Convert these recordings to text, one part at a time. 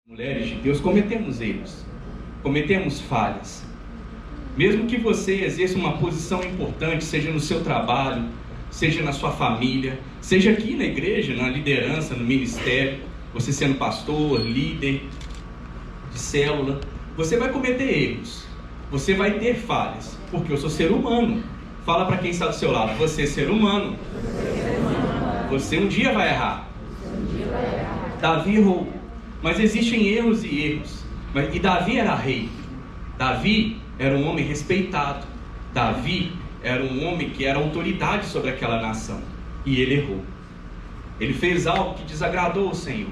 Mulheres de Deus, cometemos erros, cometemos falhas. Mesmo que você exerça uma posição importante, seja no seu trabalho, seja na sua família, seja aqui na igreja, na liderança, no ministério, você sendo pastor, líder de célula, você vai cometer erros, você vai ter falhas, porque eu sou ser humano. Fala para quem está do seu lado, você é ser humano. Você um dia vai errar. Davi errou. Mas existem erros e erros. E Davi era rei. Davi era um homem respeitado. Davi era um homem que era autoridade sobre aquela nação. E ele errou. Ele fez algo que desagradou o Senhor.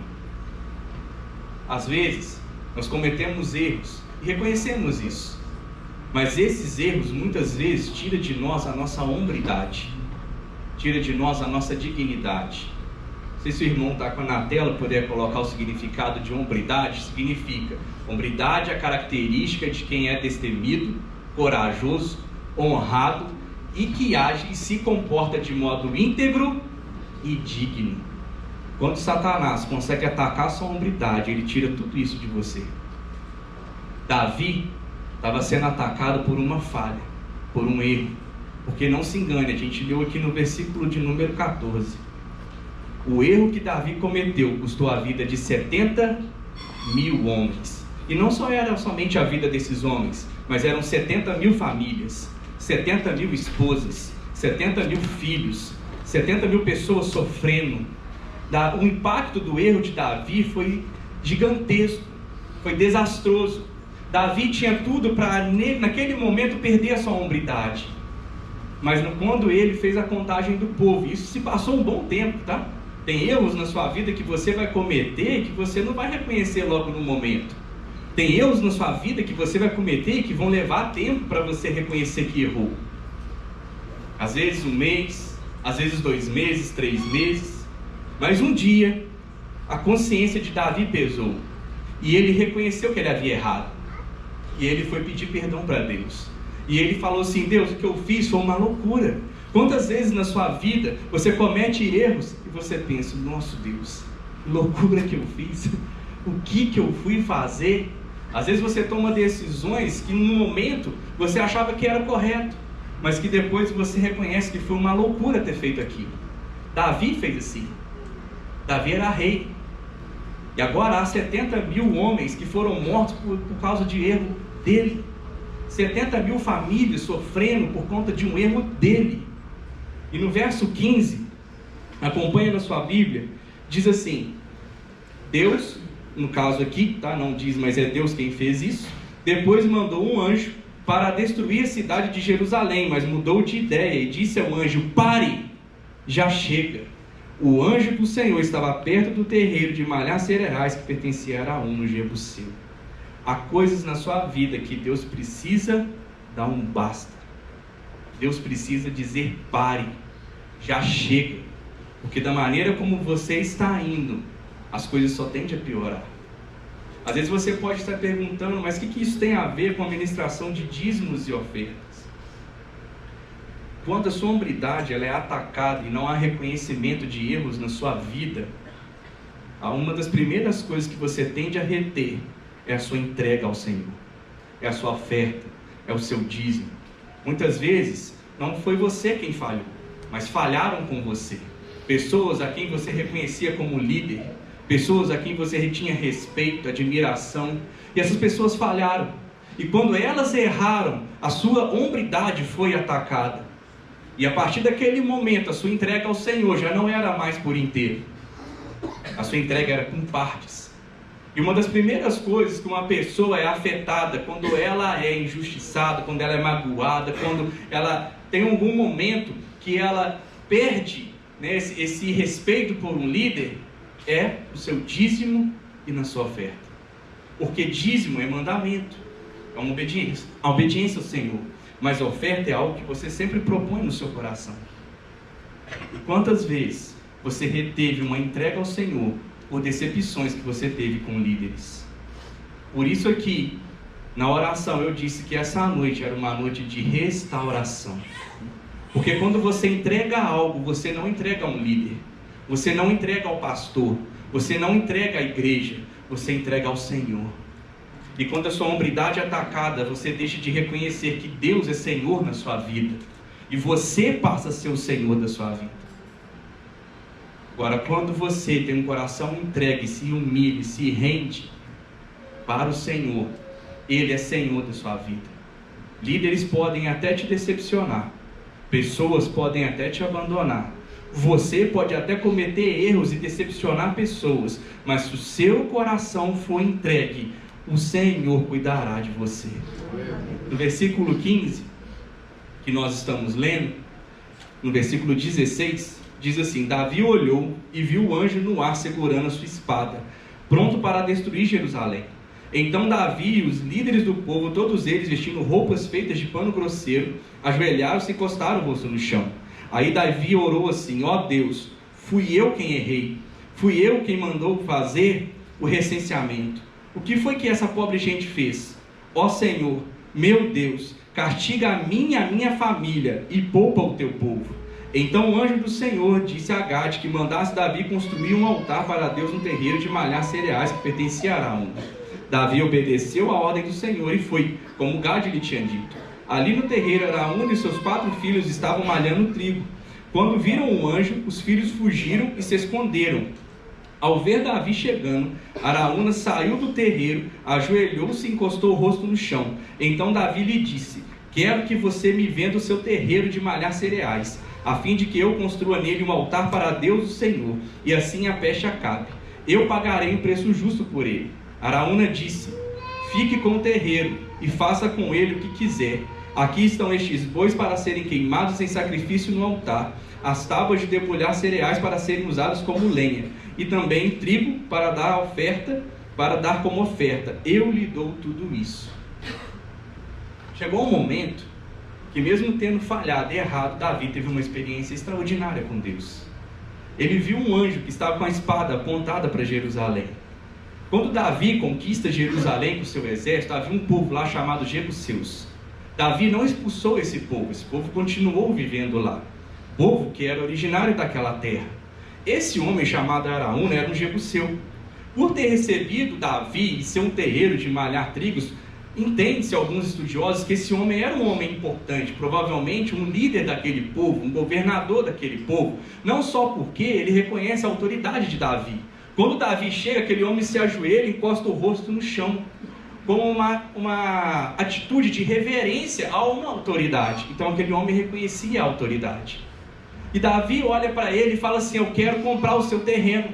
Às vezes, nós cometemos erros e reconhecemos isso. Mas esses erros, muitas vezes, tiram de nós a nossa hombridade. Tira de nós a nossa dignidade. Se o irmão está na tela, puder colocar o significado de hombridade, significa: hombridade é a característica de quem é destemido, corajoso, honrado e que age e se comporta de modo íntegro e digno. Quando Satanás consegue atacar a sua hombridade, ele tira tudo isso de você. Davi estava sendo atacado por uma falha, por um erro. Porque não se engane, a gente leu aqui no versículo de número 14. O erro que Davi cometeu custou a vida de 70.000 homens. E não só era somente a vida desses homens, mas eram 70.000 famílias, 70.000 esposas, 70.000 filhos, 70.000 pessoas sofrendo. O impacto do erro de Davi foi gigantesco, foi desastroso. Davi tinha tudo para, naquele momento, perder a sua hombridade. Mas quando ele fez a contagem do povo, isso se passou um bom tempo, tá? Tem erros na sua vida que você vai cometer que você não vai reconhecer logo no momento. Tem erros na sua vida que você vai cometer que vão levar tempo para você reconhecer que errou. Às vezes 1 mês, às vezes 2 meses, 3 meses. Mas um dia, a consciência de Davi pesou. E ele reconheceu que ele havia errado. E ele foi pedir perdão para Deus. E ele falou assim: Deus, o que eu fiz foi uma loucura. Quantas vezes na sua vida você comete erros e você pensa: nossa Deus, que loucura que eu fiz, o que eu fui fazer? Às vezes você toma decisões que no momento você achava que era correto, mas que depois você reconhece que foi uma loucura ter feito aquilo. Davi fez assim. Davi era rei. E agora há 70.000 homens que foram mortos por causa de erro dele. 70.000 famílias sofrendo por conta de um erro dele. E no verso 15, acompanha na sua Bíblia, diz assim: Deus, no caso aqui, tá? Não diz, mas é Deus quem fez isso. Depois mandou um anjo para destruir a cidade de Jerusalém, mas mudou de ideia e disse ao anjo: pare, já chega. O anjo do Senhor estava perto do terreiro de malhar cereais que pertencia a Araúna, no Jebuseu. Há coisas na sua vida que Deus precisa dar um basta. Deus precisa dizer: pare, já chega. Porque da maneira como você está indo, as coisas só tendem a piorar. Às vezes você pode estar perguntando: mas o que isso tem a ver com a ministração de dízimos e ofertas? Quando a sua hombridade ela é atacada e não há reconhecimento de erros na sua vida, uma das primeiras coisas que você tende a reter é a sua entrega ao Senhor, é a sua oferta, é o seu dízimo. Muitas vezes não foi você quem falhou, mas falharam com você. Pessoas a quem você reconhecia como líder, pessoas a quem você tinha respeito, admiração, e essas pessoas falharam. E quando elas erraram, a sua hombridade foi atacada. E a partir daquele momento, a sua entrega ao Senhor já não era mais por inteiro. A sua entrega era com partes. E uma das primeiras coisas que uma pessoa é afetada quando ela é injustiçada, quando ela é magoada, quando ela tem algum momento que ela perde, né, esse respeito por um líder, é o seu dízimo e na sua oferta. Porque dízimo é mandamento, é uma obediência, a obediência ao Senhor. Mas a oferta é algo que você sempre propõe no seu coração. E quantas vezes você reteve uma entrega ao Senhor por decepções que você teve com líderes? Por isso aqui, na oração, eu disse que essa noite era uma noite de restauração. Porque quando você entrega algo, você não entrega a um líder, você não entrega ao pastor, você não entrega à igreja, você entrega ao Senhor. E quando a sua hombridade é atacada, você deixa de reconhecer que Deus é Senhor na sua vida. E você passa a ser o Senhor da sua vida. Agora, quando você tem um coração entregue, se humilha, se rende para o Senhor, Ele é Senhor da sua vida. Líderes podem até te decepcionar. Pessoas podem até te abandonar. Você pode até cometer erros e decepcionar pessoas. Mas se o seu coração for entregue, o Senhor cuidará de você. No versículo 15, que nós estamos lendo, no versículo 16, diz assim: Davi olhou e viu o anjo no ar segurando a sua espada, pronto para destruir Jerusalém. Então Davi e os líderes do povo, todos eles vestindo roupas feitas de pano grosseiro, ajoelharam-se e encostaram o rosto no chão. Aí Davi orou assim: ó Deus, fui eu quem errei, fui eu quem mandou fazer o recenseamento. O que foi que essa pobre gente fez? Ó Senhor, meu Deus, castiga a mim e a minha família e poupa o teu povo. Então o anjo do Senhor disse a Gade que mandasse Davi construir um altar para Deus no terreiro de malhar cereais que pertencia a Araúna. Davi obedeceu a ordem do Senhor e foi, como Gade lhe tinha dito. Ali no terreiro, Araúna e seus 4 filhos estavam malhando trigo. Quando viram o anjo, os filhos fugiram e se esconderam. Ao ver Davi chegando, Araúna saiu do terreiro, ajoelhou-se e encostou o rosto no chão. Então Davi lhe disse: quero que você me venda o seu terreiro de malhar cereais, a fim de que eu construa nele um altar para Deus o Senhor, e assim a peste acabe. Eu pagarei um preço justo por ele. Araúna disse: fique com o terreiro e faça com ele o que quiser. Aqui estão estes bois para serem queimados em sacrifício no altar, as tábuas de debulhar cereais para serem usadas como lenha, e também trigo para dar como oferta. Eu lhe dou tudo isso. Chegou um momento que, mesmo tendo falhado e errado, Davi teve uma experiência extraordinária com Deus. Ele viu um anjo que estava com a espada apontada para Jerusalém. Quando Davi conquista Jerusalém com o seu exército, havia um povo lá chamado Jebuseus. Davi não expulsou esse povo continuou vivendo lá. Povo que era originário daquela terra. Esse homem chamado Araúna era um Jebuseu. Por ter recebido Davi e ser um terreiro de malhar trigos, entende-se alguns estudiosos que esse homem era um homem importante, provavelmente um líder daquele povo, um governador daquele povo, não só porque ele reconhece a autoridade de Davi. Quando Davi chega, aquele homem se ajoelha e encosta o rosto no chão, como uma atitude de reverência a uma autoridade. Então aquele homem reconhecia a autoridade. E Davi olha para ele e fala assim: eu quero comprar o seu terreno.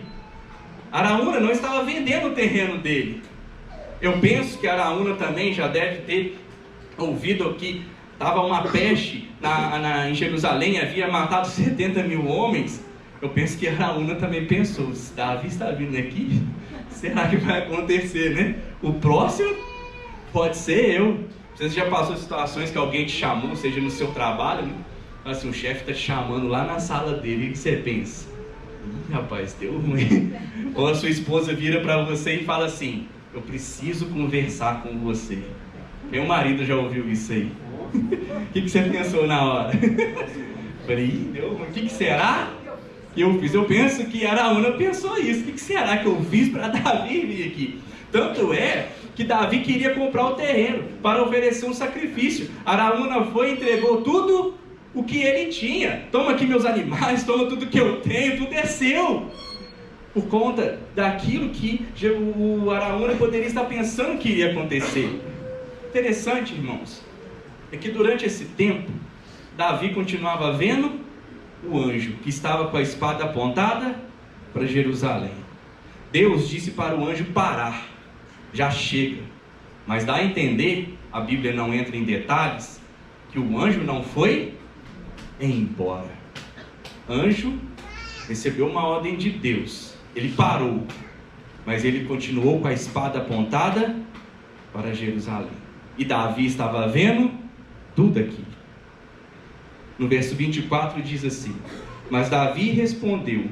Araúna não estava vendendo o terreno dele. Eu penso que Araúna também já deve ter ouvido que estava uma peste em Jerusalém, havia matado 70 mil homens. Eu penso que Araúna também pensou: se Davi está vindo aqui, será que vai acontecer, né? O próximo pode ser eu. Você já passou situações que alguém te chamou, seja no seu trabalho, né? Assim, o chefe está te chamando lá na sala dele, o que você pensa? Rapaz, deu ruim. Ou a sua esposa vira para você e fala assim: eu preciso conversar com você. Meu marido já ouviu isso aí. O que você pensou na hora? Falei: deu ruim. O que será que eu fiz? Eu penso que Araúna pensou isso. O que será que eu fiz para Davi vir aqui? Tanto é que Davi queria comprar o terreno para oferecer um sacrifício. Araúna foi e entregou tudo o que ele tinha. Toma aqui meus animais, toma tudo que eu tenho, tudo é seu. Por conta daquilo que o Araúna poderia estar pensando que iria acontecer. Interessante, irmãos, é que durante esse tempo, Davi continuava vendo o anjo que estava com a espada apontada para Jerusalém. Deus disse para o anjo parar, já chega. Mas dá a entender, a Bíblia não entra em detalhes, que o anjo não foi embora. Anjo recebeu uma ordem de Deus, ele parou, mas ele continuou com a espada apontada para Jerusalém. E Davi estava vendo tudo aqui. No verso 24 diz assim: mas Davi respondeu: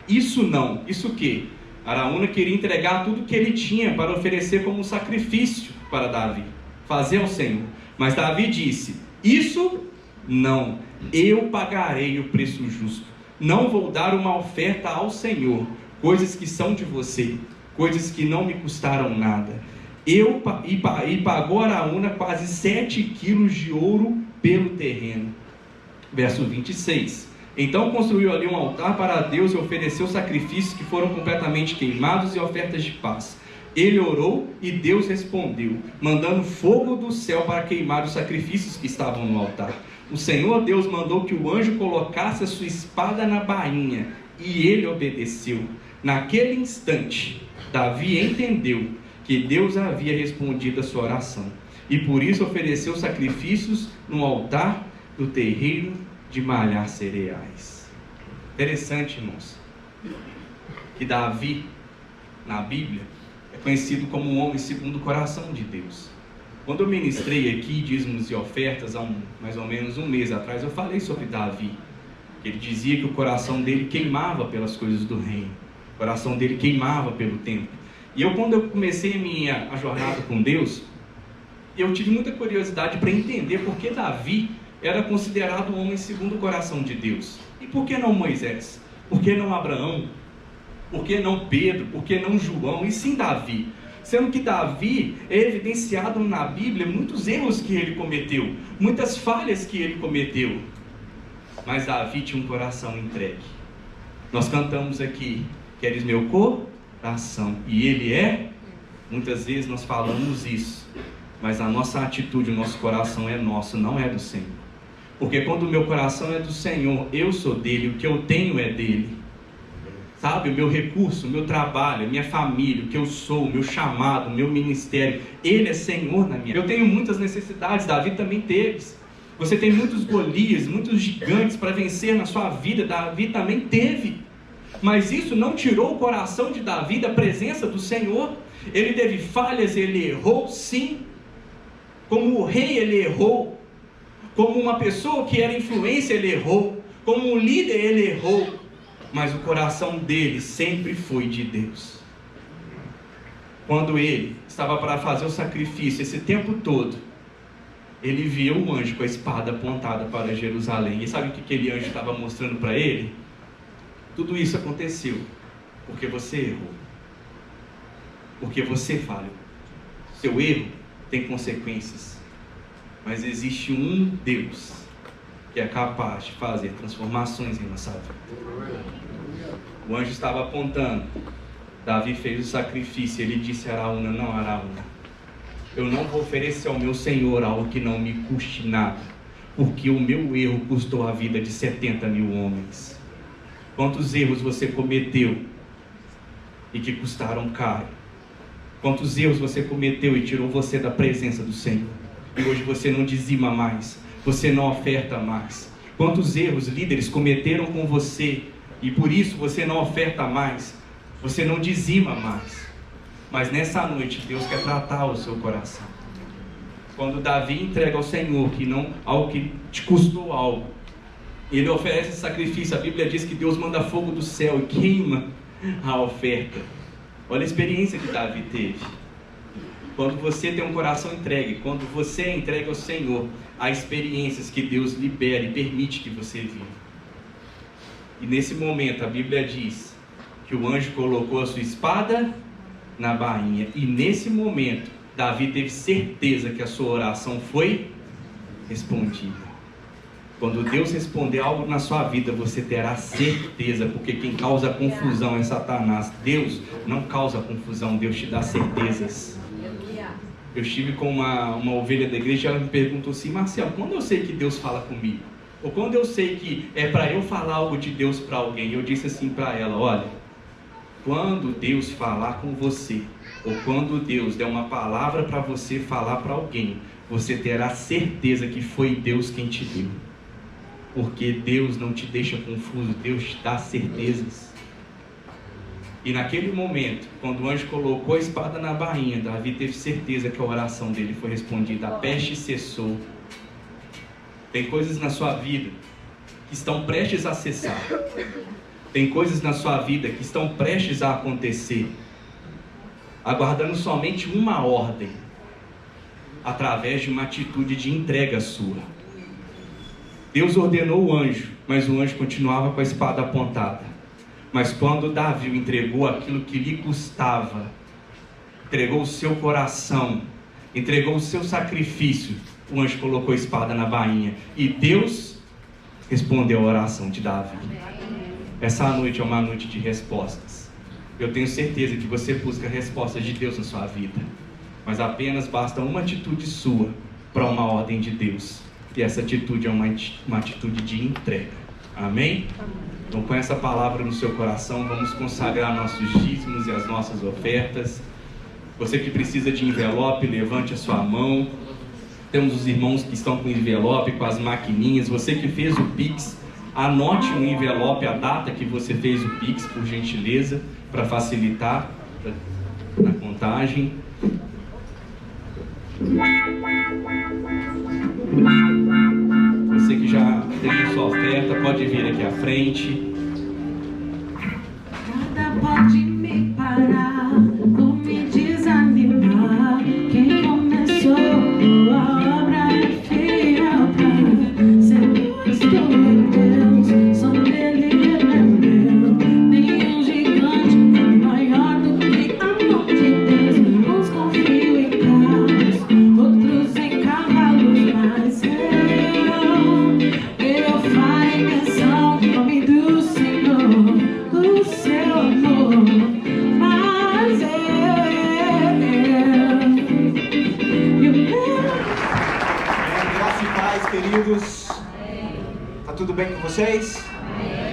isso não, isso o quê? Araúna queria entregar tudo que ele tinha para oferecer como um sacrifício para Davi, fazer ao Senhor. Mas Davi disse: isso não, eu pagarei o preço justo. Não vou dar uma oferta ao Senhor, coisas que são de você. coisas que não me custaram nada. E pagou Araúna quase 7 quilos de ouro pelo terreno. Verso 26. Então construiu ali um altar para Deus e ofereceu sacrifícios que foram completamente queimados e ofertas de paz. Ele orou e Deus respondeu, mandando fogo do céu para queimar os sacrifícios que estavam no altar. O Senhor Deus mandou que o anjo colocasse a sua espada na bainha, e ele obedeceu. Naquele instante, Davi entendeu que Deus havia respondido a sua oração, e por isso ofereceu sacrifícios no altar do terreiro de malhar cereais. Interessante, irmãos, que Davi, na Bíblia, é conhecido como um homem segundo o coração de Deus. Quando eu ministrei aqui dízimos e ofertas, há mais ou menos um mês atrás, eu falei sobre Davi. Ele dizia que o coração dele queimava pelas coisas do reino, o coração dele queimava pelo templo. E quando eu comecei a jornada com Deus, eu tive muita curiosidade para entender por que Davi era considerado um homem segundo o coração de Deus. E por que não Moisés? Por que não Abraão? Por que não Pedro? Por que não João? E sim Davi. Sendo que Davi é evidenciado na Bíblia muitos erros que ele cometeu, muitas falhas que ele cometeu. Mas Davi tinha um coração entregue. Nós cantamos aqui, queres meu coração, e ele é. Muitas vezes nós falamos isso, mas a nossa atitude, o nosso coração é nosso, não é do Senhor. Porque quando o meu coração é do Senhor, eu sou dele, o que eu tenho é dele. Sabe, o meu recurso, o meu trabalho, a minha família, o que eu sou, o meu chamado, o meu ministério, ele é Senhor na minha vida. Eu tenho muitas necessidades, Davi também teve. Você tem muitos Golias, muitos gigantes para vencer na sua vida, Davi também teve. Mas isso não tirou o coração de Davi da presença do Senhor. Ele teve falhas, ele errou sim. Como o rei ele errou. Como uma pessoa que era influência ele errou. Como um líder ele errou. Mas o coração dele sempre foi de Deus. Quando ele estava para fazer o sacrifício, esse tempo todo, ele viu um anjo com a espada apontada para Jerusalém. E sabe o que aquele anjo estava mostrando para ele? Tudo isso aconteceu porque você errou. Porque você falhou. Seu erro tem consequências. Mas existe um Deus que é capaz de fazer transformações em nossa vida. O anjo estava apontando. Davi fez o sacrifício. Ele disse a Araúna: não, Araúna, eu não vou oferecer ao meu Senhor algo que não me custe nada, porque o meu erro custou a vida de 70 mil homens. Quantos erros você cometeu e que custaram caro? Quantos erros você cometeu e tirou você da presença do Senhor? E hoje você não dizima mais, você não oferta mais. Quantos erros líderes cometeram com você e por isso você não oferta mais, você não dizima mais. Mas nessa noite Deus quer tratar o seu coração. Quando Davi entrega ao Senhor algo que te custou algo, ele oferece esse sacrifício. A Bíblia diz que Deus manda fogo do céu e queima a oferta. Olha a experiência que Davi teve. Quando você tem um coração entregue, quando você é entregue ao Senhor, há experiências que Deus libera e permite que você viva. E nesse momento a Bíblia diz que o anjo colocou a sua espada na bainha. E nesse momento Davi teve certeza que a sua oração foi respondida. Quando Deus responder algo na sua vida, você terá certeza, porque quem causa confusão é Satanás. Deus não causa confusão, Deus te dá certezas. Eu estive com uma ovelha da igreja e ela me perguntou assim: Marcelo, quando eu sei que Deus fala comigo? Ou quando eu sei que é para eu falar algo de Deus para alguém? Eu disse assim para ela: olha, quando Deus falar com você, ou quando Deus der uma palavra para você falar para alguém, você terá certeza que foi Deus quem te deu. Porque Deus não te deixa confuso, Deus te dá certezas. E naquele momento, quando o anjo colocou a espada na bainha, Davi teve certeza que a oração dele foi respondida, a peste cessou. Tem coisas na sua vida que estão prestes a cessar. Tem coisas na sua vida que estão prestes a acontecer, aguardando somente uma ordem, através de uma atitude de entrega sua. Deus ordenou o anjo, mas o anjo continuava com a espada apontada. Mas quando Davi entregou aquilo que lhe custava, entregou o seu coração, entregou o seu sacrifício, o anjo colocou a espada na bainha. E Deus respondeu a oração de Davi. Essa noite é uma noite de respostas. Eu tenho certeza que você busca respostas de Deus na sua vida. Mas apenas basta uma atitude sua para uma ordem de Deus. E essa atitude é uma atitude de entrega. Amém? Então, com essa palavra no seu coração, vamos consagrar nossos dízimos e as nossas ofertas. Você que precisa de envelope, levante a sua mão. Temos os irmãos que estão com envelope, com as maquininhas. Você que fez o Pix, anote no envelope a data que você fez o Pix, por gentileza, para facilitar na contagem. Você que já tem sua oferta, pode vir aqui à frente. Nada pode me parar ou me desanimar. Quem começou a obra é fiel pra ser. Estou em Deus, sou dele, é meu. Nenhum gigante é maior do que a mão de Deus. Uns confiam em carros, outros em cavalos, mas eu farei menção do nome do Senhor, do seu amor. Mas graça e paz, queridos. Tá tudo bem com vocês?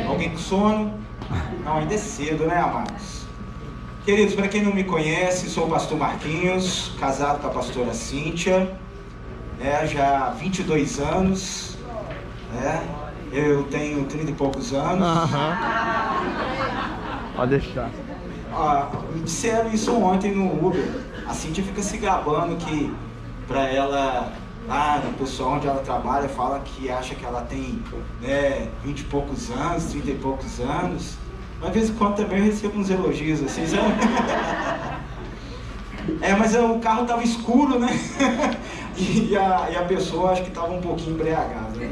Alguém com sono? Não, ainda é cedo, né, amados? Queridos, para quem não me conhece, sou o pastor Marquinhos, casado com a pastora Cíntia, já há 22 anos, eu tenho 30 e poucos anos. Pode deixar. Me disseram isso ontem no Uber. A Cíntia fica se gabando que pra ela, lá no pessoal onde ela trabalha, fala que acha que ela tem 20 e poucos anos, 30 e poucos anos. Mas de vez em quando também eu recebo uns elogios assim, sabe? Mas o carro tava escuro, né? E a pessoa acho que tava um pouquinho embriagada, né?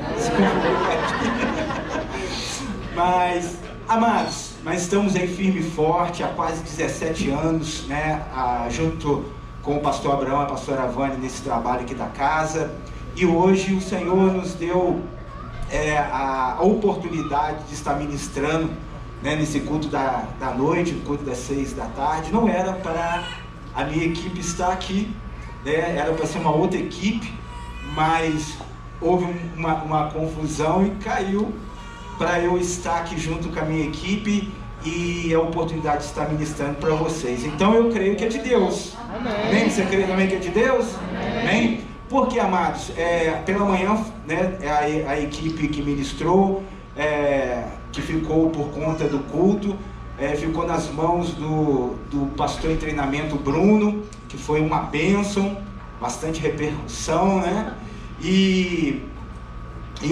Mas, amados, nós estamos aí firme e forte há quase 17 anos, né? Junto com o pastor Abraão e a pastora Vânia nesse trabalho aqui da casa. E hoje o Senhor nos deu a oportunidade de estar ministrando, né, nesse culto da noite, o culto das 6 da tarde. Não era para a minha equipe estar aqui, né? Era para ser uma outra equipe, mas houve uma confusão e caiu para eu estar aqui junto com a minha equipe e a oportunidade de estar ministrando para vocês. Então eu creio que é de Deus. Amém? Você crê também que é de Deus? Amém? Porque, amados, pela manhã, né, a equipe que ministrou, que ficou por conta do culto, ficou nas mãos do pastor em treinamento Bruno, que foi uma bênção, bastante repercussão, né? E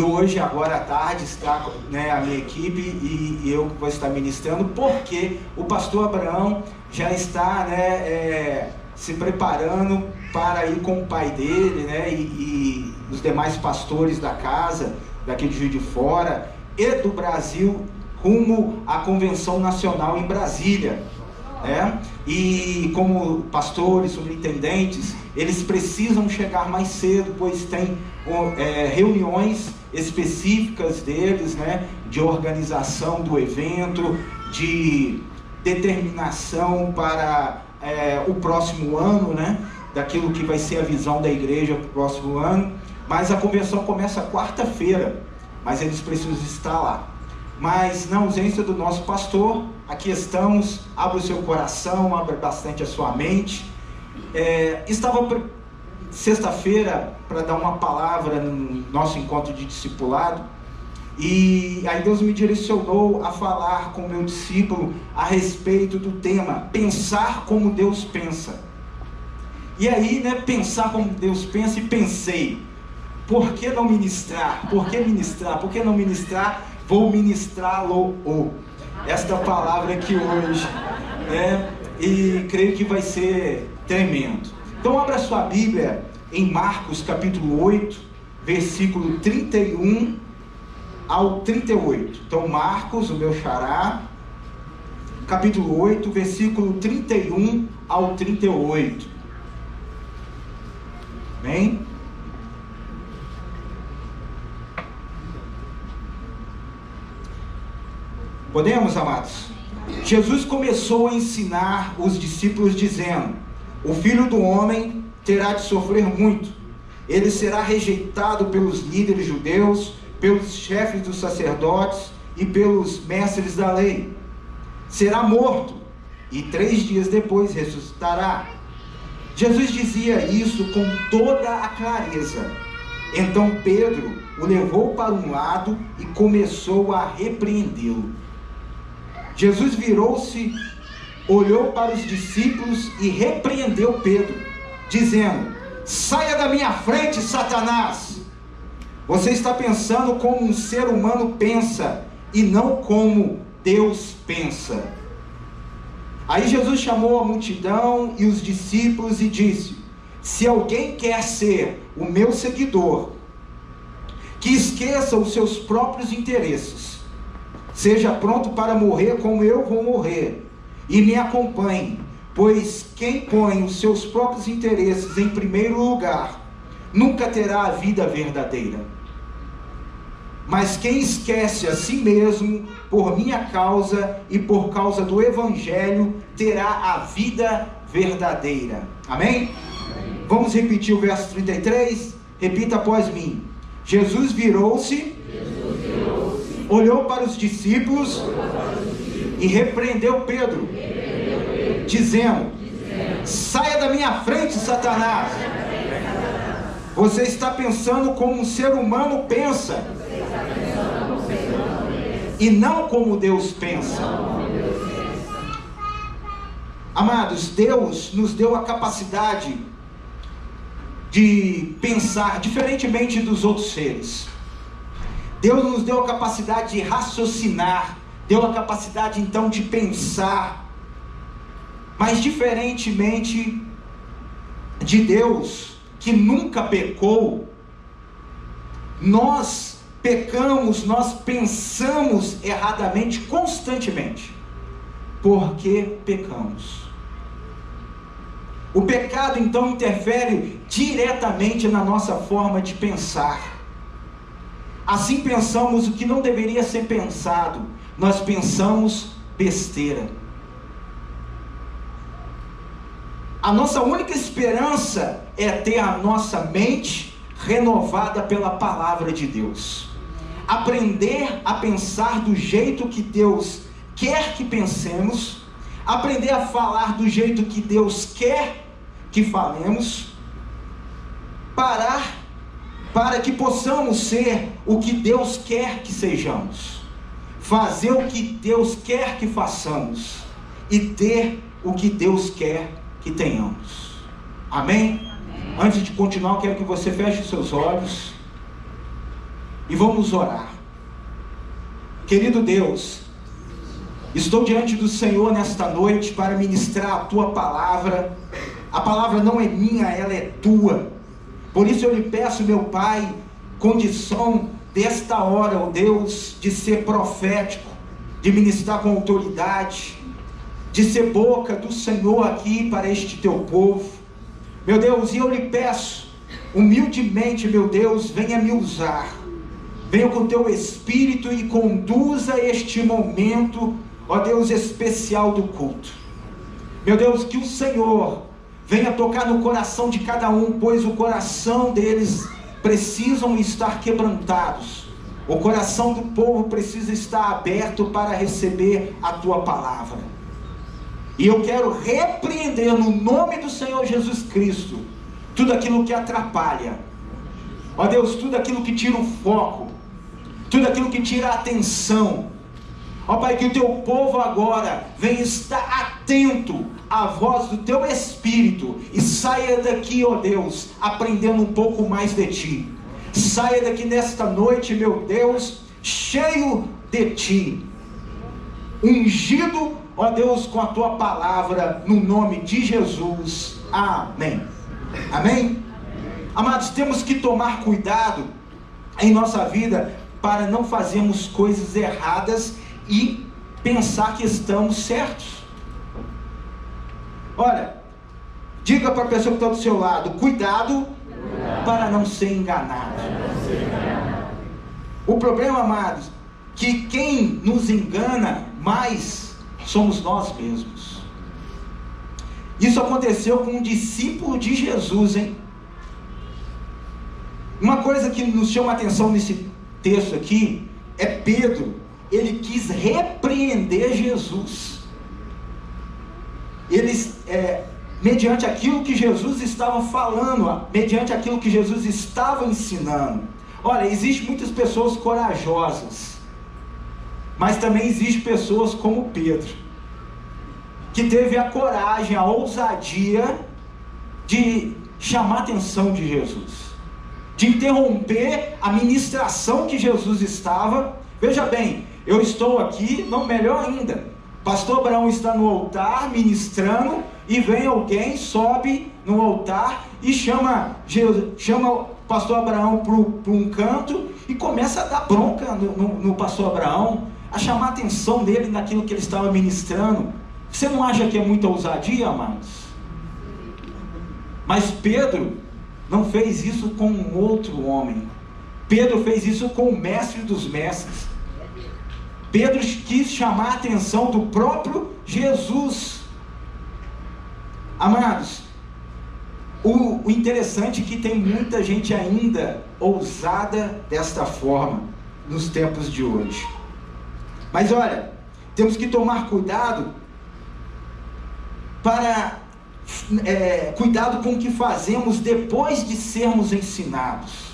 hoje, agora à tarde, está, né, a minha equipe e eu vou estar ministrando, porque o pastor Abraão já está, né, se preparando para ir com o pai dele, né, e os demais pastores da casa, daqui de Juiz de Fora e do Brasil, rumo à Convenção Nacional em Brasília. E como pastores, superintendentes, eles precisam chegar mais cedo, pois tem reuniões específicas deles, né, de organização do evento, de determinação para o próximo ano, né, daquilo que vai ser a visão da igreja para o próximo ano. Mas a convenção começa quarta-feira, mas eles precisam estar lá. Mas na ausência do nosso pastor, aqui estamos. Abra o seu coração, abra bastante a sua mente. Estava sexta-feira para dar uma palavra no nosso encontro de discipulado, e aí Deus me direcionou a falar com o meu discípulo a respeito do tema pensar como Deus pensa. E aí, né, pensar como Deus pensa, e pensei, por que não ministrar? Por que ministrar? Por que não ministrar? Vou ministrá-lo. Esta palavra aqui hoje, né? E creio que vai ser tremendo. Então abra sua Bíblia em Marcos capítulo 8, versículo 31 ao 38. Então Marcos, o meu xará, capítulo 8, versículo 31 ao 38. Amém? Podemos, amados? Jesus começou a ensinar os discípulos dizendo: o Filho do Homem terá de sofrer muito. Ele será rejeitado pelos líderes judeus, pelos chefes dos sacerdotes e pelos mestres da lei. Será morto e 3 dias depois ressuscitará. Jesus dizia isso com toda a clareza. Então Pedro o levou para um lado e começou a repreendê-lo. Jesus virou-se, olhou para os discípulos e repreendeu Pedro, dizendo: saia da minha frente, Satanás! Você está pensando como um ser humano pensa e não como Deus pensa. Aí Jesus chamou a multidão e os discípulos e disse: se alguém quer ser o meu seguidor, que esqueça os seus próprios interesses, seja pronto para morrer como eu vou morrer, e me acompanhe, pois quem põe os seus próprios interesses em primeiro lugar, nunca terá a vida verdadeira. Mas quem esquece a si mesmo, por minha causa e por causa do Evangelho, terá a vida verdadeira. Amém? Vamos repetir o verso 33? Repita após mim. Jesus virou-se, olhou para os discípulos e repreendeu Pedro, dizendo: saia da minha frente, Satanás! Você está pensando como um ser humano pensa e não como Deus pensa. Amados, Deus nos deu a capacidade de pensar diferentemente dos outros seres. Deus nos deu a capacidade de raciocinar, deu a capacidade então de pensar, mas diferentemente de Deus, que nunca pecou, nós pecamos, nós pensamos erradamente constantemente. Por que pecamos? O pecado então interfere diretamente na nossa forma de pensar. Assim pensamos o que não deveria ser pensado. Nós pensamos besteira. A nossa única esperança é ter a nossa mente renovada pela palavra de Deus. Aprender a pensar do jeito que Deus quer que pensemos. Aprender a falar do jeito que Deus quer que falemos. Para que possamos ser o que Deus quer que sejamos. Fazer o que Deus quer que façamos. E ter o que Deus quer que tenhamos. Amém? Antes de continuar, eu quero que você feche os seus olhos e vamos orar. Querido Deus, estou diante do Senhor nesta noite para ministrar a Tua palavra. A palavra não é minha, ela é Tua. Por isso eu lhe peço, meu Pai, condição desta hora, ó Deus, de ser profético, de ministrar com autoridade, de ser boca do Senhor aqui para este Teu povo. Meu Deus, e eu lhe peço, humildemente, meu Deus, venha me usar. Venha com Teu Espírito e conduza este momento, ó Deus, especial do culto. Meu Deus, que o Senhor venha tocar no coração de cada um, pois o coração deles precisam estar quebrantados. O coração do povo precisa estar aberto para receber a Tua palavra. E eu quero repreender no nome do Senhor Jesus Cristo tudo aquilo que atrapalha. Ó Deus, tudo aquilo que tira o foco, tudo aquilo que tira a atenção. Ó Pai, que o Teu povo agora venha estar atento à voz do Teu Espírito e saia daqui, ó Deus, aprendendo um pouco mais de Ti. Saia daqui nesta noite, meu Deus, cheio de Ti, ungido, ó Deus, com a Tua palavra, no nome de Jesus. Amém. Amém? Amados, temos que tomar cuidado em nossa vida para não fazermos coisas erradas e pensar que estamos certos. Olha, diga para a pessoa que está do seu lado: cuidado para não ser enganado. O problema, amados, que quem nos engana mais somos nós mesmos. Isso aconteceu com um discípulo de Jesus, hein? Uma coisa que nos chama a atenção nesse texto aqui é Pedro. Ele quis repreender Jesus. Mediante aquilo que Jesus estava falando, mediante aquilo que Jesus estava ensinando. Olha, existem muitas pessoas corajosas, mas também existem pessoas como Pedro, que teve a coragem, a ousadia de chamar a atenção de Jesus, de interromper a ministração que Jesus estava. Veja bem, eu estou aqui, não, melhor ainda, pastor Abraão está no altar ministrando, e vem alguém, sobe no altar e chama o pastor Abraão para um canto e começa a dar bronca no pastor Abraão, a chamar a atenção dele naquilo que ele estava ministrando. Você não acha que é muita ousadia, amados? Mas Pedro não fez isso com um outro homem. Pedro fez isso com o mestre dos mestres. Pedro quis chamar a atenção do próprio Jesus. Amados, o interessante é que tem muita gente ainda ousada desta forma nos tempos de hoje. Mas olha, temos que tomar cuidado cuidado com o que fazemos depois de sermos ensinados.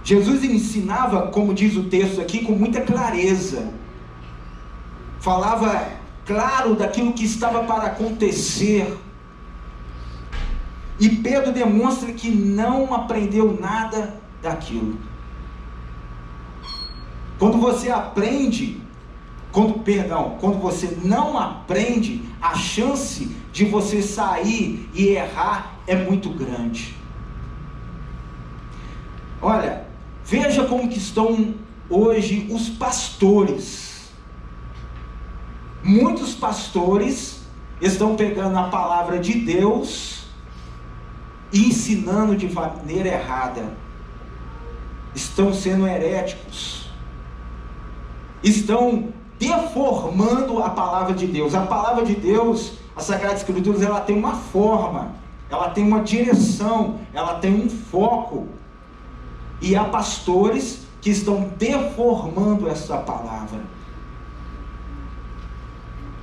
Jesus ensinava, como diz o texto aqui, com muita clareza. Falava claro daquilo que estava para acontecer. E Pedro demonstra que não aprendeu nada daquilo. Quando você você não aprende, a chance de você sair e errar é muito grande. Olha, veja como que estão hoje os pastores. Muitos pastores estão pegando a palavra de Deus e ensinando de maneira errada. Estão sendo heréticos. Estão deformando a palavra de Deus. A palavra de Deus, a Sagrada Escritura, ela tem uma forma, ela tem uma direção, ela tem um foco. E há pastores que estão deformando essa palavra,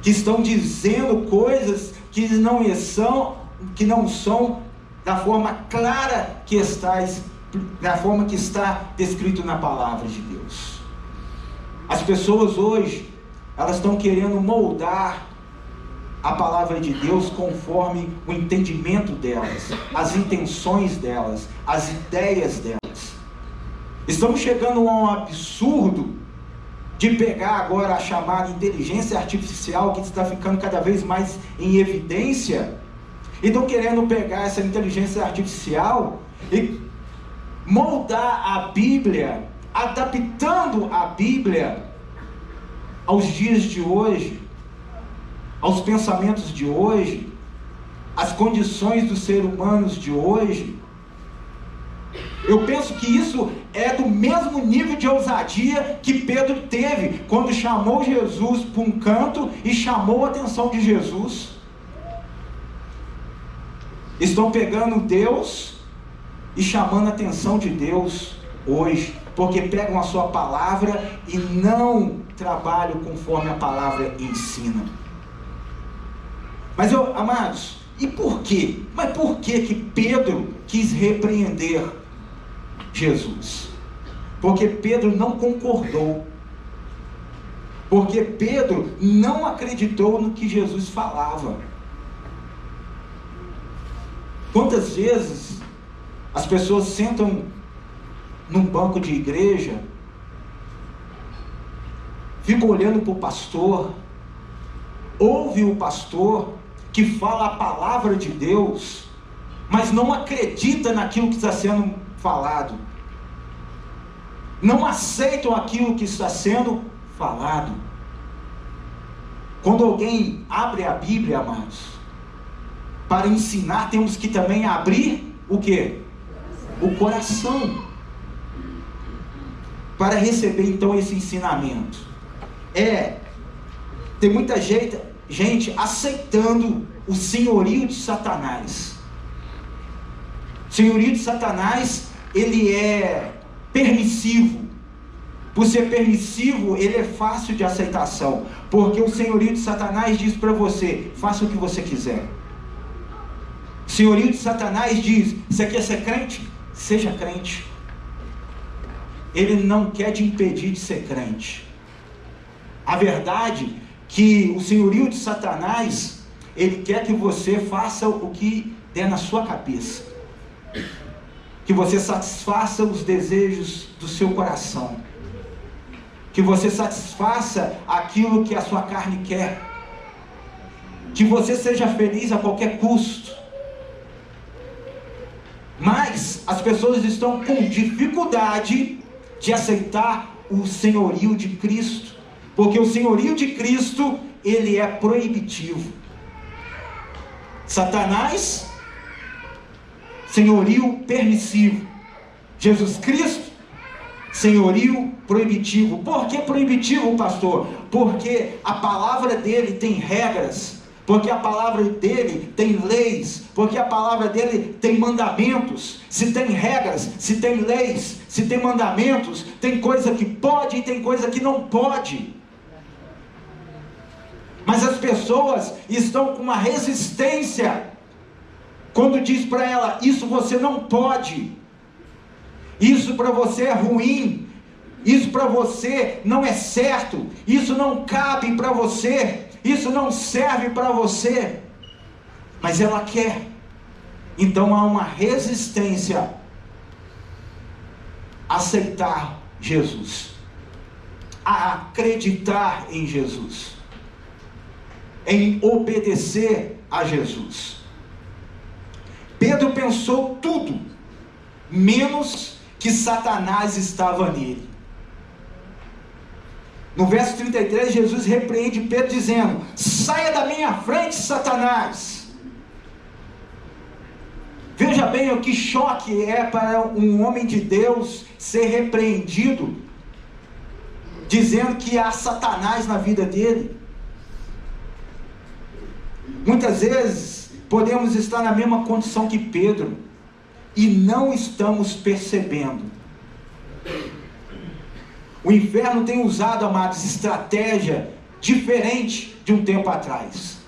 que estão dizendo coisas que não são da forma clara que está, da forma que está descrito na palavra de Deus. As pessoas hoje, elas estão querendo moldar a palavra de Deus conforme o entendimento delas, as intenções delas, as ideias delas. Estamos chegando a um absurdo de pegar agora a chamada inteligência artificial, que está ficando cada vez mais em evidência, e estão querendo pegar essa inteligência artificial e moldar a Bíblia, adaptando a Bíblia aos dias de hoje, aos pensamentos de hoje, às condições dos seres humanos de hoje. Eu penso que isso é do mesmo nível de ousadia que Pedro teve quando chamou Jesus para um canto e chamou a atenção de Jesus. Estão pegando Deus e chamando a atenção de Deus hoje, porque pegam a sua palavra e não trabalham conforme a palavra ensina. Mas amados, e por quê? Mas por que Pedro quis repreender Jesus? Porque Pedro não concordou. Porque Pedro não acreditou no que Jesus falava. Quantas vezes as pessoas sentam num banco de igreja, ficam olhando para o pastor, ouve o pastor que fala a palavra de Deus, mas não acredita naquilo que está sendo falado, não aceitam aquilo que está sendo falado. Quando alguém abre a Bíblia, amados, para ensinar, temos que também abrir o quê? O coração. Para receber então esse ensinamento. Tem muita gente aceitando o senhorio de Satanás. O senhorio de Satanás, ele é permissivo. Por ser permissivo, ele é fácil de aceitação. Porque o senhorio de Satanás diz para você: faça o que você quiser. O senhorio de Satanás diz: você quer ser crente? Seja crente. Ele não quer te impedir de ser crente. A verdade é que o senhorio de Satanás, ele quer que você faça o que der na sua cabeça. Que você satisfaça os desejos do seu coração. Que você satisfaça aquilo que a sua carne quer. Que você seja feliz a qualquer custo. Mas as pessoas estão com dificuldade de aceitar o senhorio de Cristo. Porque o senhorio de Cristo, ele é proibitivo. Satanás, senhorio permissivo. Jesus Cristo, senhorio proibitivo. Por que proibitivo, pastor? Porque a palavra dele tem regras. Porque a palavra dele tem leis. Porque a palavra dele tem mandamentos. Se tem regras, se tem leis, se tem mandamentos, tem coisa que pode e tem coisa que não pode. Mas as pessoas estão com uma resistência quando diz para ela: isso você não pode, isso para você é ruim, isso para você não é certo, isso não cabe para você, isso não serve para você. Mas ela quer. Então há uma resistência a aceitar Jesus, a acreditar em Jesus, em obedecer a Jesus. Pedro pensou tudo, menos que Satanás estava nele. No verso 33, Jesus repreende Pedro dizendo: saia da minha frente, Satanás. Veja bem o que choque é para um homem de Deus ser repreendido, dizendo que há Satanás na vida dele. Muitas vezes podemos estar na mesma condição que Pedro e não estamos percebendo. O inferno tem usado, amados, estratégia diferente de um tempo atrás.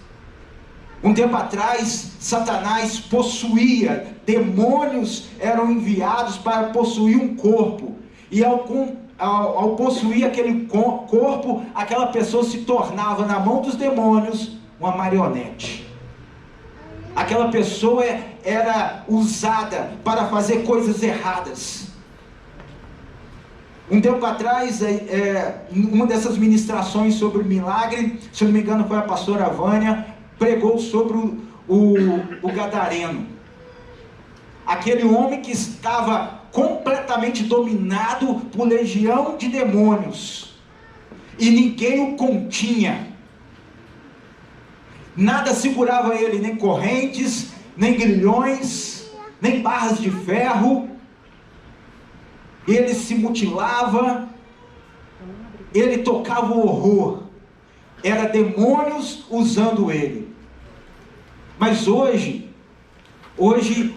Um tempo atrás, Satanás possuía, demônios eram enviados para possuir um corpo, e ao possuir aquele corpo, aquela pessoa se tornava, na mão dos demônios, uma marionete. Aquela pessoa era usada para fazer coisas erradas. Um tempo atrás, uma dessas ministrações sobre o milagre, se não me engano foi a pastora Vânia, pregou sobre o gadareno. Aquele homem que estava completamente dominado por legião de demônios, e ninguém o continha. Nada segurava ele, nem correntes, nem grilhões, nem barras de ferro. Ele se mutilava, ele tocava o horror. Era demônios usando ele. Mas hoje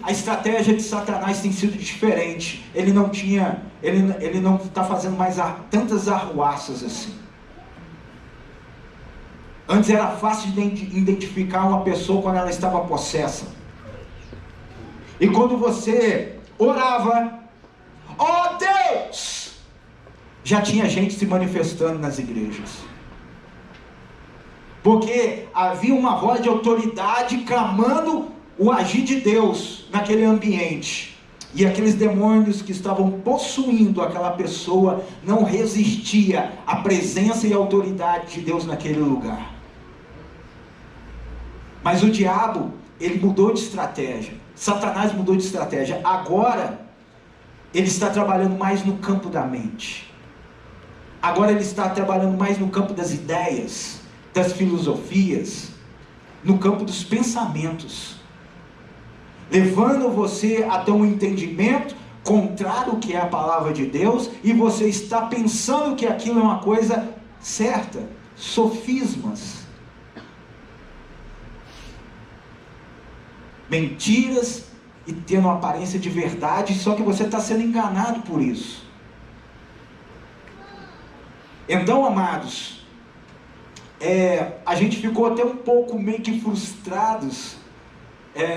a estratégia de Satanás tem sido diferente. Ele não está fazendo mais tantas arruaças assim. Antes era fácil de identificar uma pessoa quando ela estava possessa. E quando você orava, ó Deus, já tinha gente se manifestando nas igrejas. Porque havia uma voz de autoridade clamando o agir de Deus naquele ambiente. E aqueles demônios que estavam possuindo aquela pessoa não resistia à presença e à autoridade de Deus naquele lugar. Mas o diabo, ele mudou de estratégia. Satanás mudou de estratégia. Agora, ele está trabalhando mais no campo da mente. Agora ele está trabalhando mais no campo das ideias, das filosofias, no campo dos pensamentos, levando você até um entendimento contrário ao que é a palavra de Deus, e você está pensando que aquilo é uma coisa certa. Sofismas, mentiras, e tendo uma aparência de verdade, só que você está sendo enganado por isso. Então, amados, a gente ficou até um pouco meio que frustrados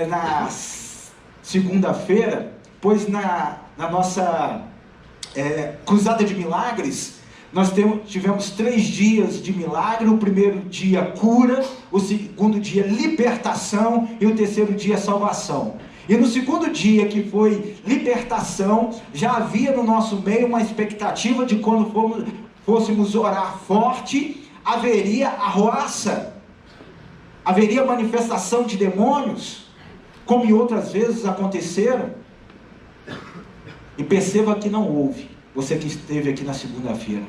na segunda-feira, pois na nossa cruzada de milagres, nós tivemos 3 dias de milagre. O primeiro dia cura, o segundo dia libertação e o terceiro dia salvação. E no segundo dia, que foi libertação, já havia no nosso meio uma expectativa de quando fôssemos orar forte, haveria arruaça, haveria manifestação de demônios, como em outras vezes aconteceram. E perceba que não houve, você que esteve aqui na segunda-feira.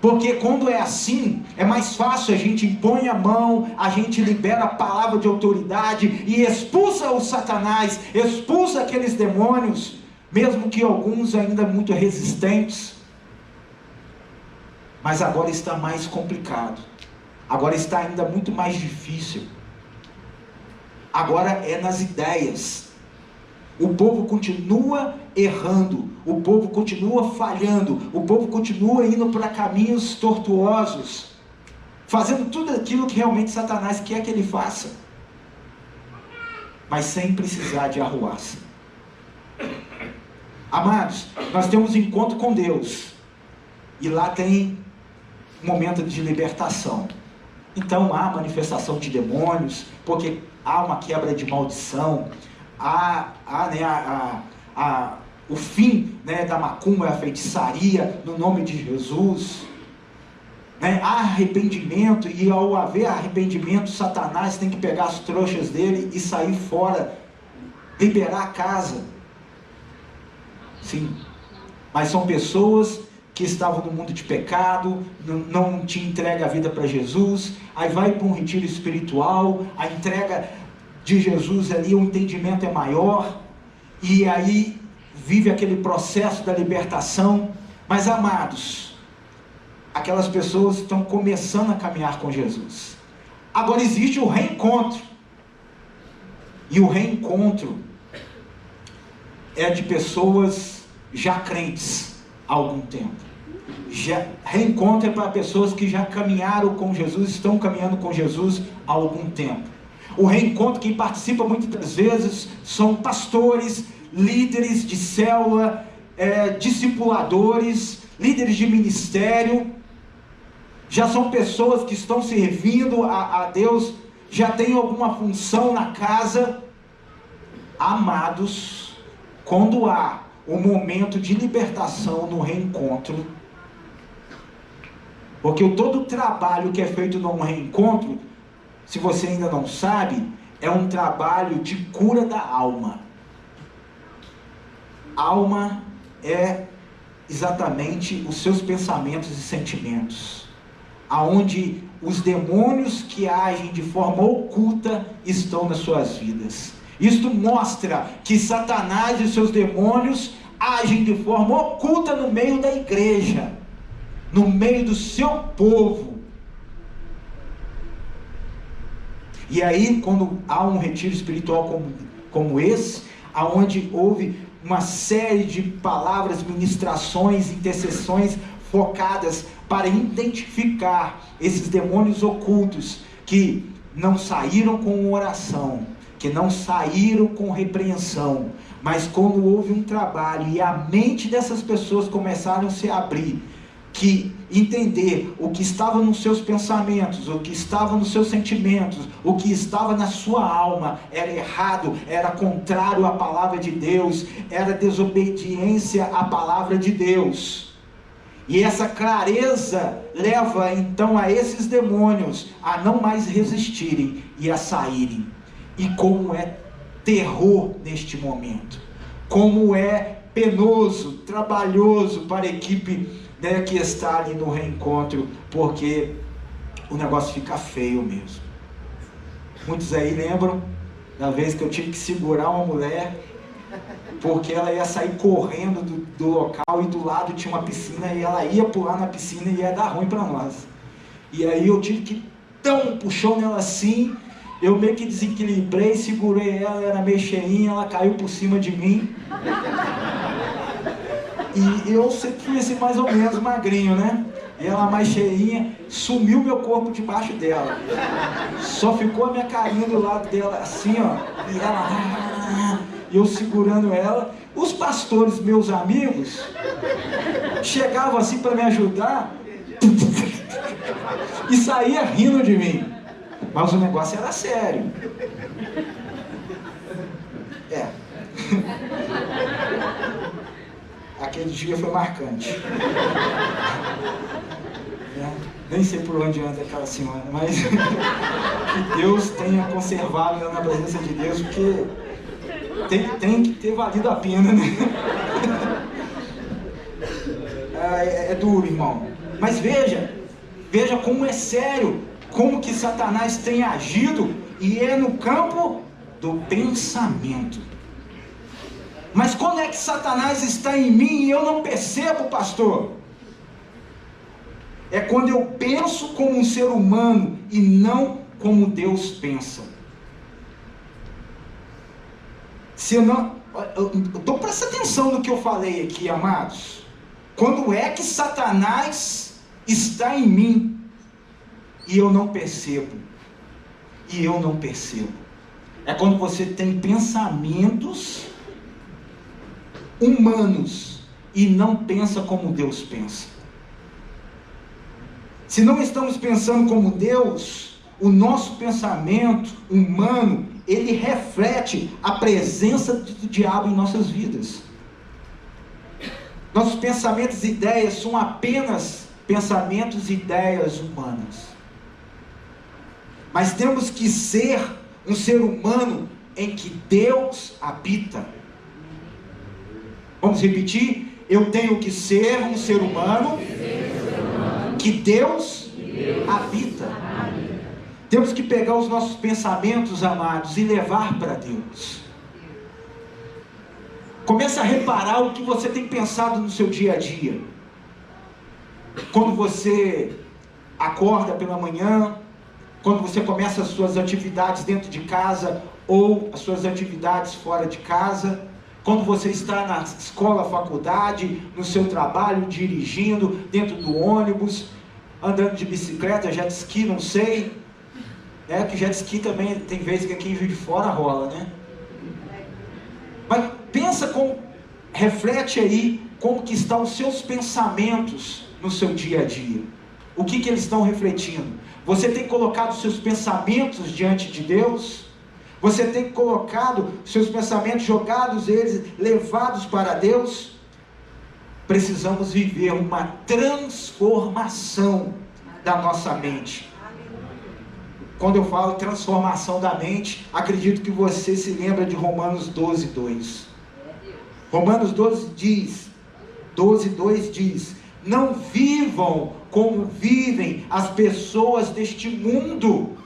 Porque quando é assim, é mais fácil, a gente impõe a mão, a gente libera a palavra de autoridade e expulsa o Satanás, expulsa aqueles demônios, mesmo que alguns ainda muito resistentes. Mas agora está mais complicado, agora está ainda muito mais difícil. Agora é nas ideias. O povo continua errando, o povo continua falhando, o povo continua indo para caminhos tortuosos, fazendo tudo aquilo que realmente Satanás quer que ele faça, mas sem precisar de arruaça. Amados, nós temos encontro com Deus, e lá tem um momento de libertação. Então há manifestação de demônios, porque há uma quebra de maldição, o fim, né, da macumba, a feitiçaria, no nome de Jesus, né? Há arrependimento, e ao haver arrependimento, Satanás tem que pegar as trouxas dele e sair fora, liberar a casa. Sim, mas são pessoas que estavam no mundo de pecado, não te entrega a vida para Jesus, aí vai para um retiro espiritual, a entrega de Jesus ali, o entendimento é maior, e aí vive aquele processo da libertação. Mas, amados, aquelas pessoas estão começando a caminhar com Jesus. Agora existe o reencontro, e o reencontro é de pessoas já crentes há algum tempo. Reencontro é para pessoas que já caminharam com Jesus, estão caminhando com Jesus há algum tempo. O reencontro, quem participa muitas das vezes são pastores, líderes de célula, discipuladores, líderes de ministério. Já são pessoas que estão servindo a Deus, já têm alguma função na casa. Amados, quando há um momento de libertação no reencontro, porque todo o trabalho que é feito num reencontro, se você ainda não sabe, é um trabalho de cura da alma. Alma é exatamente os seus pensamentos e sentimentos, aonde os demônios que agem de forma oculta estão nas suas vidas. Isto mostra que Satanás e seus demônios agem de forma oculta no meio da igreja, no meio do seu povo. E aí, quando há um retiro espiritual como esse, aonde houve uma série de palavras, ministrações, intercessões focadas para identificar esses demônios ocultos que não saíram com oração, que não saíram com repreensão, mas quando houve um trabalho e a mente dessas pessoas começaram a se abrir, que entender o que estava nos seus pensamentos, o que estava nos seus sentimentos, o que estava na sua alma era errado, era contrário à palavra de Deus, era desobediência à palavra de Deus. E essa clareza leva então a esses demônios a não mais resistirem e a saírem. E como é terror neste momento, como é penoso, trabalhoso para a equipe, né, que está ali no reencontro, porque o negócio fica feio mesmo. Muitos aí lembram da vez que eu tive que segurar uma mulher, porque ela ia sair correndo do local e do lado tinha uma piscina e ela ia pular na piscina e ia dar ruim para nós. E aí eu tive que dar um puxão nela assim, eu meio que desequilibrei, segurei ela, era meio cheinha, ela caiu por cima de mim. E eu sempre fui assim mais ou menos magrinho, né? E ela mais cheinha, sumiu meu corpo debaixo dela. Só ficou a minha carinha do lado dela assim, ó. E ela... E eu segurando ela. Os pastores, meus amigos, chegavam assim para me ajudar e saía rindo de mim. Mas o negócio era sério. Aquele dia foi marcante. Nem sei por onde anda aquela senhora, mas que Deus tenha conservado ela na presença de Deus, porque tem que ter valido a pena, né? É duro, irmão. Mas veja como é sério, como que Satanás tem agido, e é no campo do pensamento. Mas quando é que Satanás está em mim e eu não percebo, pastor? É quando eu penso como um ser humano e não como Deus pensa. Se eu não... Então presta atenção no que eu falei aqui, amados. Quando é que Satanás está em mim e eu não percebo? E eu não percebo. É quando você tem pensamentos humanos e não pensa como Deus pensa. Se não estamos pensando como Deus, o nosso pensamento humano, ele reflete a presença do diabo em nossas vidas. Nossos pensamentos e ideias são apenas pensamentos e ideias humanas. Mas temos que ser um ser humano em que Deus habita. Vamos repetir? Eu tenho que ser um ser humano que Deus habita. Temos que pegar os nossos pensamentos, amados, e levar para Deus. Comece a reparar o que você tem pensado no seu dia a dia. Quando você acorda pela manhã, quando você começa as suas atividades dentro de casa ou as suas atividades fora de casa, quando você está na escola, faculdade, no seu trabalho, dirigindo, dentro do ônibus, andando de bicicleta, jet ski, não sei, né? Que jet ski também tem vezes que aqui em Juiz de Fora rola, né? Mas pensa como, reflete aí como que estão os seus pensamentos no seu dia a dia. O que eles estão refletindo? Você tem colocado os seus pensamentos diante de Deus? Você tem colocado seus pensamentos, jogados eles, levados para Deus? Precisamos viver uma transformação da nossa mente. Quando eu falo transformação da mente, acredito que você se lembra de Romanos 12:2. Romanos 12:2 diz: não vivam como vivem as pessoas deste mundo,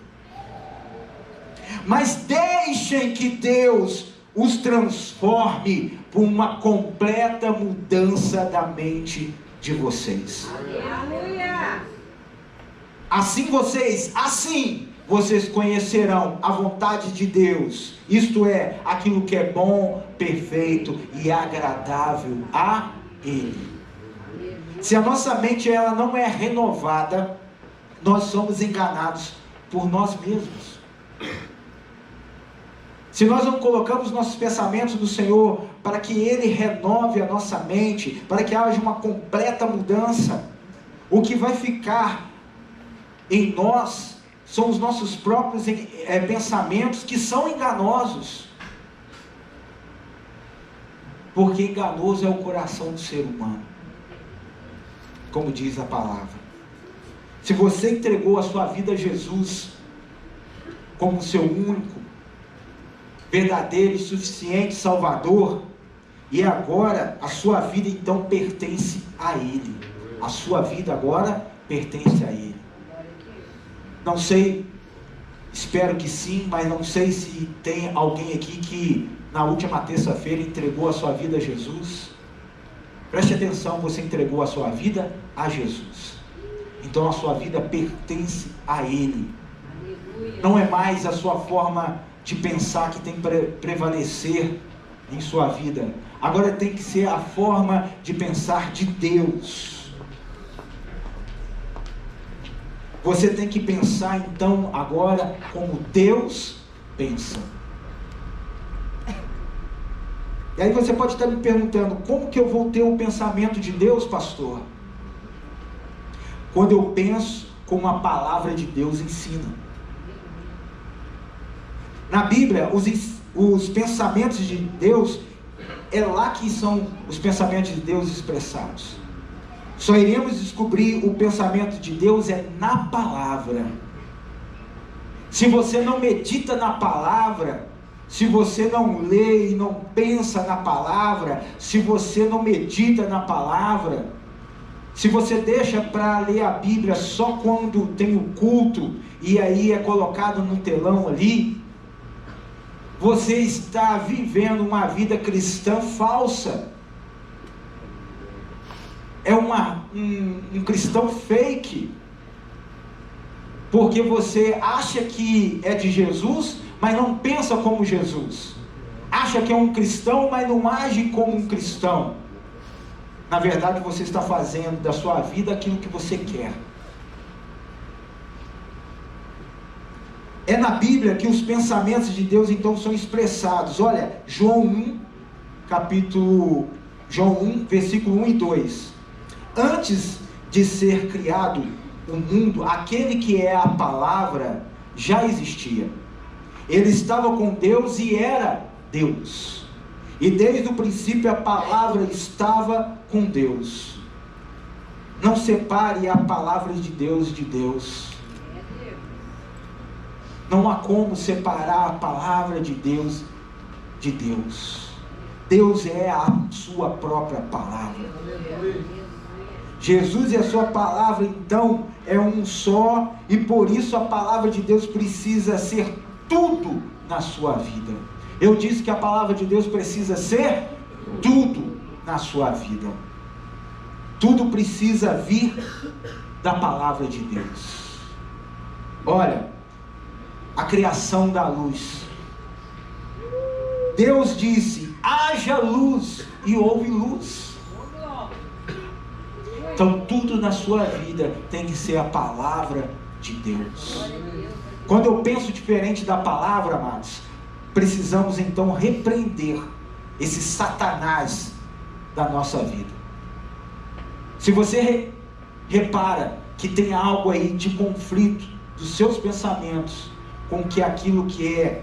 mas deixem que Deus os transforme por uma completa mudança da mente de vocês. Aleluia! Assim vocês conhecerão a vontade de Deus, isto é, aquilo que é bom, perfeito e agradável a Ele. Se a nossa mente ela não é renovada, nós somos enganados por nós mesmos. Se nós não colocamos nossos pensamentos no Senhor, para que Ele renove a nossa mente, para que haja uma completa mudança, o que vai ficar em nós são os nossos próprios pensamentos, que são enganosos. Porque enganoso é o coração do ser humano, como diz a palavra. Se você entregou a sua vida a Jesus como seu único, verdadeiro e suficiente Salvador, e agora a sua vida então pertence a Ele. A sua vida agora pertence a Ele. Não sei, espero que sim, mas não sei se tem alguém aqui que na última terça-feira entregou a sua vida a Jesus. Preste atenção, você entregou a sua vida a Jesus. Então a sua vida pertence a Ele. Não é mais a sua forma de pensar que tem que prevalecer em sua vida. Agora tem que ser a forma de pensar de Deus. Você tem que pensar então agora como Deus pensa. E aí você pode estar me perguntando, como que eu vou ter o pensamento de Deus, pastor? Quando eu penso como a palavra de Deus ensina. Na Bíblia, os pensamentos de Deus, é lá que são os pensamentos de Deus expressados. Só iremos descobrir o pensamento de Deus na palavra. Se você não medita na palavra, se você não lê e não pensa na palavra, se você não medita na palavra, se você deixa para ler a Bíblia só quando tem o culto e aí é colocado no telão ali, você está vivendo uma vida cristã falsa. É um cristão fake. Porque você acha que é de Jesus, mas não pensa como Jesus. Acha que é um cristão, mas não age como um cristão. Na verdade, você está fazendo da sua vida aquilo que você quer. É na Bíblia que os pensamentos de Deus então são expressados. Olha, João 1, versículo 1 e 2. Antes de ser criado o mundo, aquele que é a palavra já existia. Ele estava com Deus e era Deus. E desde o princípio a palavra estava com Deus. Não separe a palavra de Deus de Deus. Não há como separar a palavra de Deus de Deus. Deus é a sua própria palavra. Jesus e a sua palavra então é um só, e por isso a palavra de Deus precisa ser tudo na sua vida. Eu disse que a palavra de Deus precisa ser tudo na sua vida. Tudo precisa vir da palavra de Deus. Olha, a criação da luz. Deus disse: haja luz, e houve luz. Então tudo na sua vida tem que ser a palavra de Deus. Quando eu penso diferente da palavra, amados, precisamos então repreender esse Satanás da nossa vida. Se você repara que tem algo aí de conflito dos seus pensamentos com que aquilo que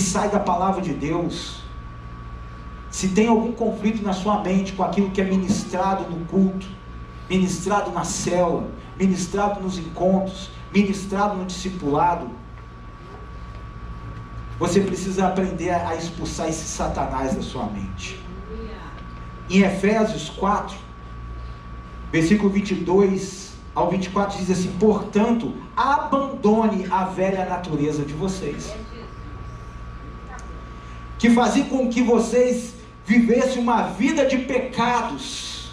sai da palavra de Deus, se tem algum conflito na sua mente com aquilo que é ministrado no culto, ministrado na célula, ministrado nos encontros, ministrado no discipulado, você precisa aprender a expulsar esse Satanás da sua mente. Em Efésios 4, versículo 22 ao 24 diz assim: portanto, abandone a velha natureza de vocês, que fazia com que vocês vivessem uma vida de pecados,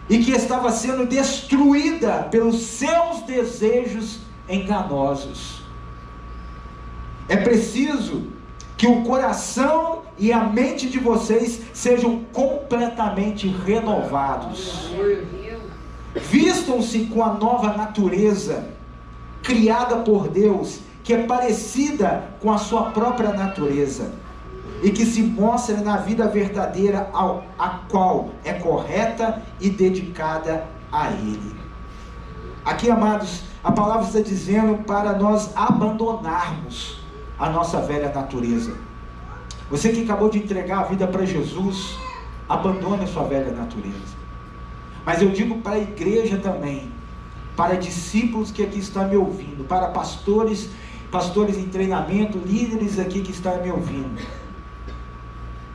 e que estava sendo destruída pelos seus desejos enganosos. É preciso que o coração e a mente de vocês sejam completamente renovados. Vistam-se com a nova natureza criada por Deus, que é parecida com a sua própria natureza, e que se mostra na vida verdadeira, a qual é correta e dedicada a Ele. Aqui, amados, a palavra está dizendo para nós abandonarmos a nossa velha natureza. Você que acabou de entregar a vida para Jesus, abandone a sua velha natureza. Mas eu digo para a igreja também, para discípulos que aqui estão me ouvindo, para pastores em treinamento, líderes aqui que estão me ouvindo.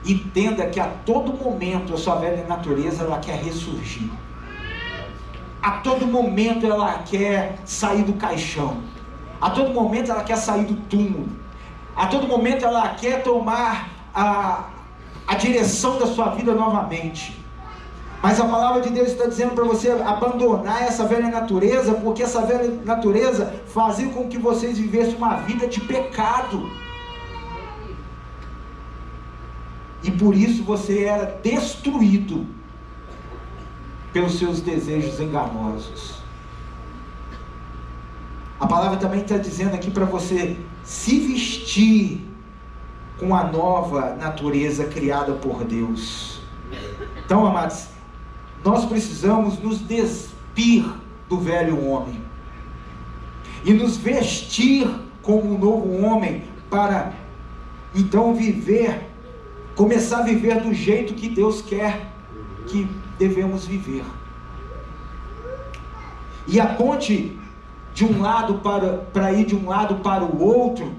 entenda que a todo momento a sua velha natureza ela quer ressurgir. A todo momento ela quer sair do caixão. A todo momento ela quer sair do túmulo. A todo momento ela quer tomar a direção da sua vida novamente. Mas a palavra de Deus está dizendo para você abandonar essa velha natureza, porque essa velha natureza fazia com que vocês vivessem uma vida de pecado. E por isso você era destruído pelos seus desejos enganosos. A palavra também está dizendo aqui para você se vestir com a nova natureza criada por Deus. Então, amados, nós precisamos nos despir do velho homem e nos vestir como um novo homem para então começar a viver do jeito que Deus quer que devemos viver. E a ponte de um lado para ir de um lado para o outro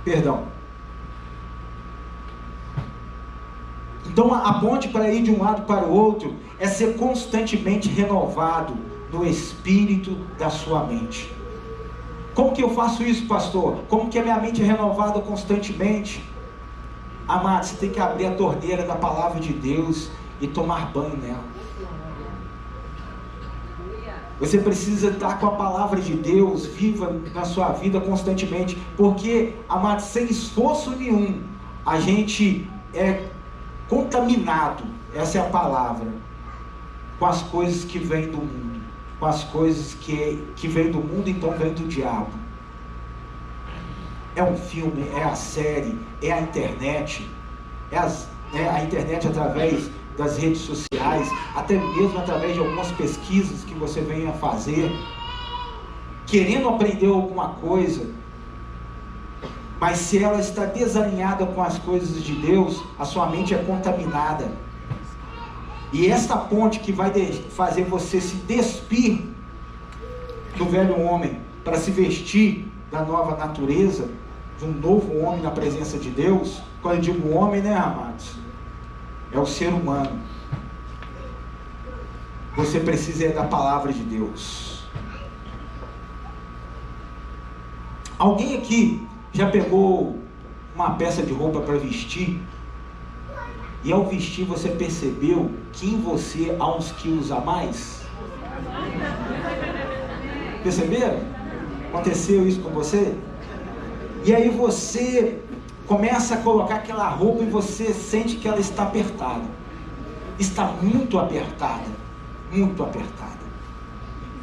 perdão. Então a ponte para ir de um lado para o outro é ser constantemente renovado no espírito da sua mente. Como que eu faço isso, pastor? Como que a minha mente é renovada constantemente? Amado, você tem que abrir a torneira da palavra de Deus e tomar banho nela. Você precisa estar com a palavra de Deus viva na sua vida constantemente, porque, amado, sem esforço nenhum, a gente é contaminado, essa é a palavra, com as coisas que vêm do mundo, com as coisas que vêm do mundo, então vem do diabo. É um filme, é a série, é a internet, a internet através das redes sociais, até mesmo através de algumas pesquisas que você venha fazer, querendo aprender alguma coisa, mas se ela está desalinhada com as coisas de Deus, a sua mente é contaminada. E esta ponte que vai fazer você se despir do velho homem, para se vestir da nova natureza, de um novo homem na presença de Deus. Quando eu digo homem, né, amados? É o ser humano. Você precisa da palavra de Deus. Alguém aqui já pegou uma peça de roupa para vestir, e ao vestir você percebeu que em você há uns quilos a mais? Perceberam? Aconteceu isso com você? E aí você começa a colocar aquela roupa e você sente que ela está apertada. Está muito apertada. Muito apertada.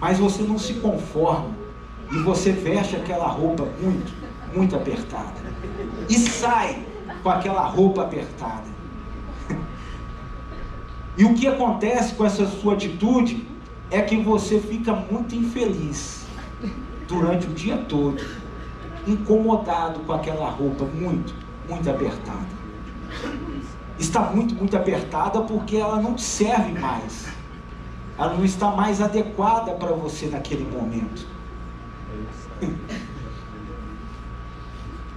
Mas você não se conforma. E você veste aquela roupa muito, muito apertada. E sai com aquela roupa apertada. E o que acontece com essa sua atitude é que você fica muito infeliz durante o dia todo, incomodado com aquela roupa muito, muito apertada. Está muito, muito apertada porque ela não serve mais. Ela não está mais adequada para você naquele momento.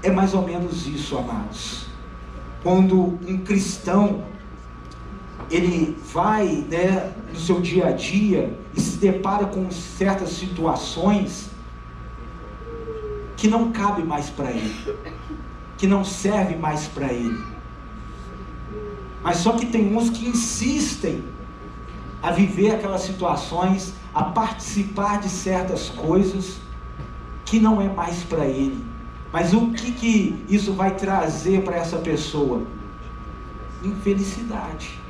É mais ou menos isso, amados. Quando um cristão ele vai, no seu dia a dia e se depara com certas situações que não cabe mais para ele, que não serve mais para ele. Mas só que tem uns que insistem a viver aquelas situações, a participar de certas coisas que não é mais para ele. Mas o que isso vai trazer para essa pessoa? Infelicidade.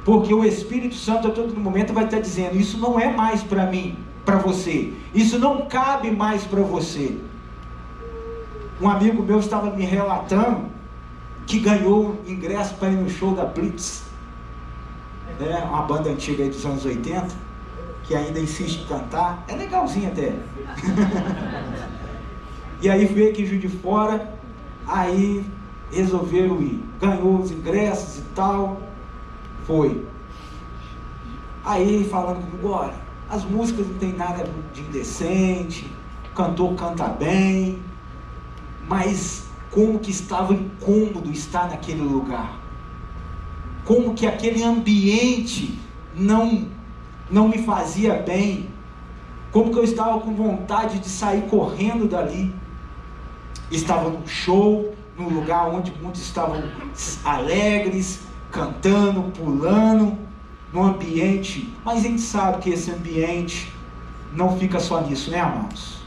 Porque o Espírito Santo a todo momento vai estar dizendo: isso não é mais para mim, para você. Isso não cabe mais para você. Um amigo meu estava me relatando que ganhou ingresso para ir no show da Blitz, uma banda antiga aí dos anos 80, que ainda insiste em cantar. É legalzinho até. E aí veio aqui em Juiz de Fora, aí resolveram ir. Ganhou os ingressos e tal. Foi. Aí falando comigo: olha, as músicas não tem nada de indecente, o cantor canta bem, mas como que estava incômodo estar naquele lugar. Como que aquele ambiente não me fazia bem. Como que eu estava com vontade de sair correndo dali. Estava num show, num lugar onde muitos estavam alegres, cantando, pulando, num ambiente, mas a gente sabe que esse ambiente não fica só nisso, né, amados?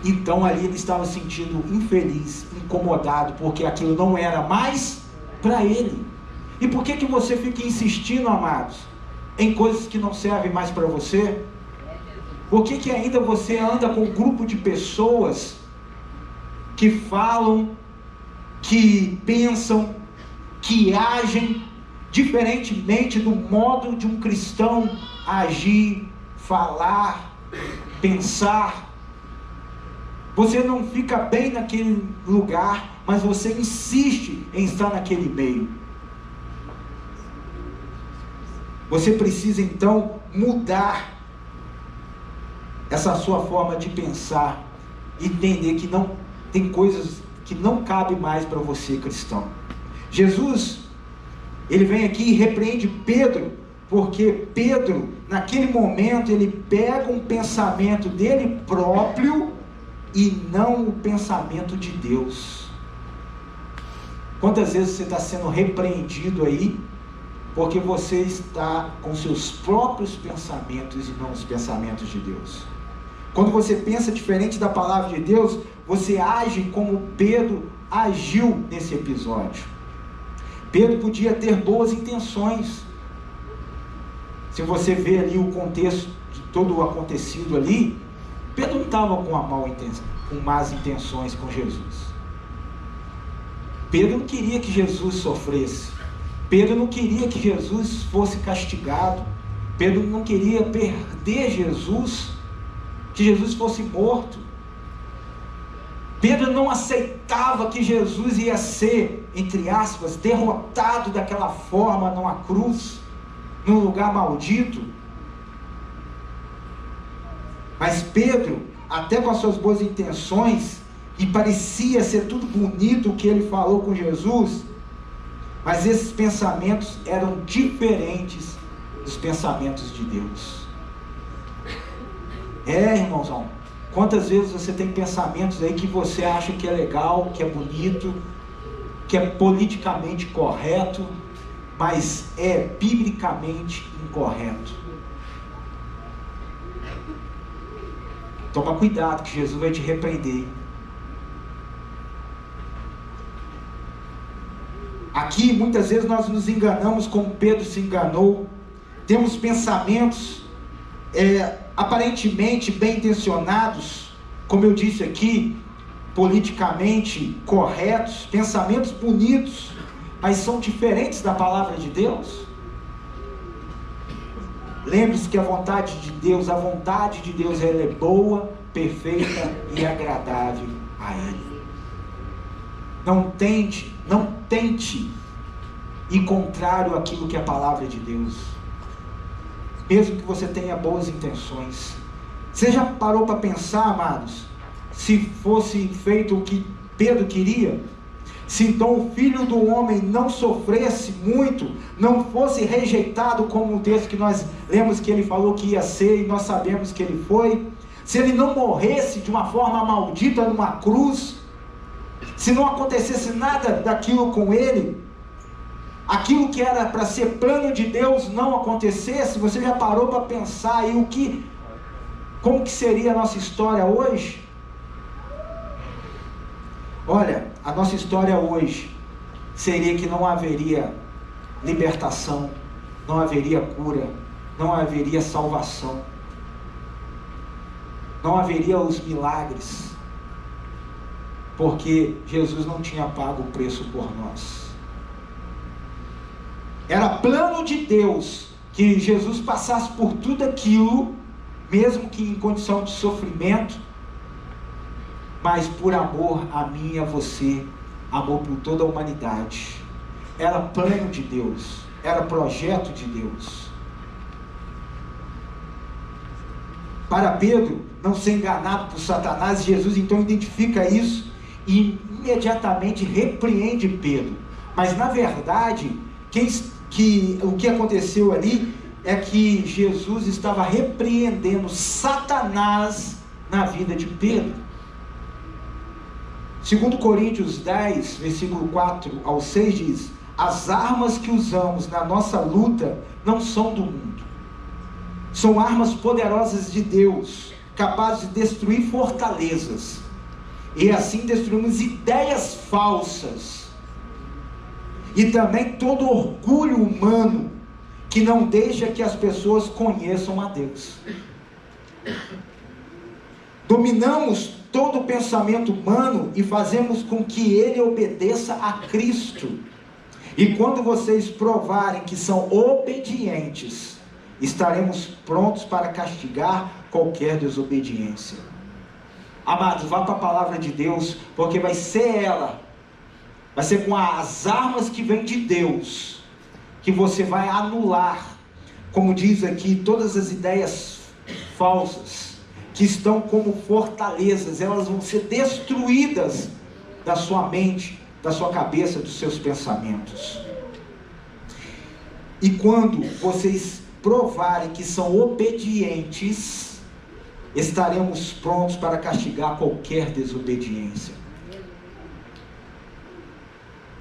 Então ali ele estava se sentindo infeliz, incomodado, porque aquilo não era mais para ele. E por que você fica insistindo, amados, em coisas que não servem mais para você? Por que ainda você anda com um grupo de pessoas que falam, que pensam, que agem diferentemente do modo de um cristão agir, falar, pensar? Você não fica bem naquele lugar, mas você insiste em estar naquele meio. Você precisa então mudar essa sua forma de pensar, entender que não tem coisas que não cabem mais para você, cristão. Jesus, ele vem aqui e repreende Pedro, porque Pedro, naquele momento, ele pega um pensamento dele próprio e não o pensamento de Deus. Quantas vezes você está sendo repreendido aí, porque você está com seus próprios pensamentos e não os pensamentos de Deus? Quando você pensa diferente da palavra de Deus, você age como Pedro agiu nesse episódio. Pedro podia ter boas intenções. Se você vê ali o contexto de todo o acontecido ali, Pedro não estava com más intenções com Jesus. Pedro não queria que Jesus sofresse. Pedro não queria que Jesus fosse castigado. Pedro não queria perder Jesus, que Jesus fosse morto. Pedro não aceitava que Jesus ia ser, entre aspas, derrotado daquela forma numa cruz, num lugar maldito. Mas Pedro, até com as suas boas intenções, e parecia ser tudo bonito o que ele falou com Jesus, mas esses pensamentos eram diferentes dos pensamentos de Deus. Irmãozão, quantas vezes você tem pensamentos aí que você acha que é legal, que é bonito, que é politicamente correto, mas é biblicamente incorreto. Toma cuidado, que Jesus vai te repreender. Aqui muitas vezes nós nos enganamos como Pedro se enganou. Temos pensamentos aparentemente bem intencionados, como eu disse aqui, politicamente corretos, pensamentos bonitos, mas são diferentes da palavra de Deus. Lembre-se que a vontade de Deus ela é boa, perfeita e agradável a Ele. Não tente ir contrário àquilo que é a palavra de Deus, mesmo que você tenha boas intenções. Você já parou para pensar, amados, se fosse feito o que Pedro queria? Se então o Filho do Homem não sofresse muito, não fosse rejeitado como o texto que nós lemos que ele falou que ia ser, e nós sabemos que ele foi, se ele não morresse de uma forma maldita numa cruz, se não acontecesse nada daquilo com ele, aquilo que era para ser plano de Deus não acontecesse, você já parou para pensar aí como que seria a nossa história hoje? Olha, a nossa história hoje seria que não haveria libertação, não haveria cura, não haveria salvação, não haveria os milagres, porque Jesus não tinha pago o preço por nós. Era plano de Deus que Jesus passasse por tudo aquilo, mesmo que em condição de sofrimento, mas por amor a mim e a você, amor por toda a humanidade. Era plano de Deus, era projeto de Deus. Para Pedro, não ser enganado por Satanás. Jesus então identifica isso e imediatamente repreende Pedro. Mas na verdade, o que aconteceu ali é que Jesus estava repreendendo Satanás na vida de Pedro. 2 Coríntios 10, versículo 4 ao 6 diz: as armas que usamos na nossa luta não são do mundo. São armas poderosas de Deus, capazes de destruir fortalezas. E assim destruímos ideias falsas. E também todo orgulho humano que não deixa que as pessoas conheçam a Deus. Dominamos todo o pensamento humano e fazemos com que ele obedeça a Cristo. E quando vocês provarem que são obedientes, estaremos prontos para castigar qualquer desobediência. Amados, vá para a palavra de Deus, porque vai ser vai ser com as armas que vêm de Deus, que você vai anular, como diz aqui, todas as ideias falsas, que estão como fortalezas. Elas vão ser destruídas da sua mente, da sua cabeça, dos seus pensamentos. E quando vocês provarem que são obedientes, estaremos prontos para castigar qualquer desobediência.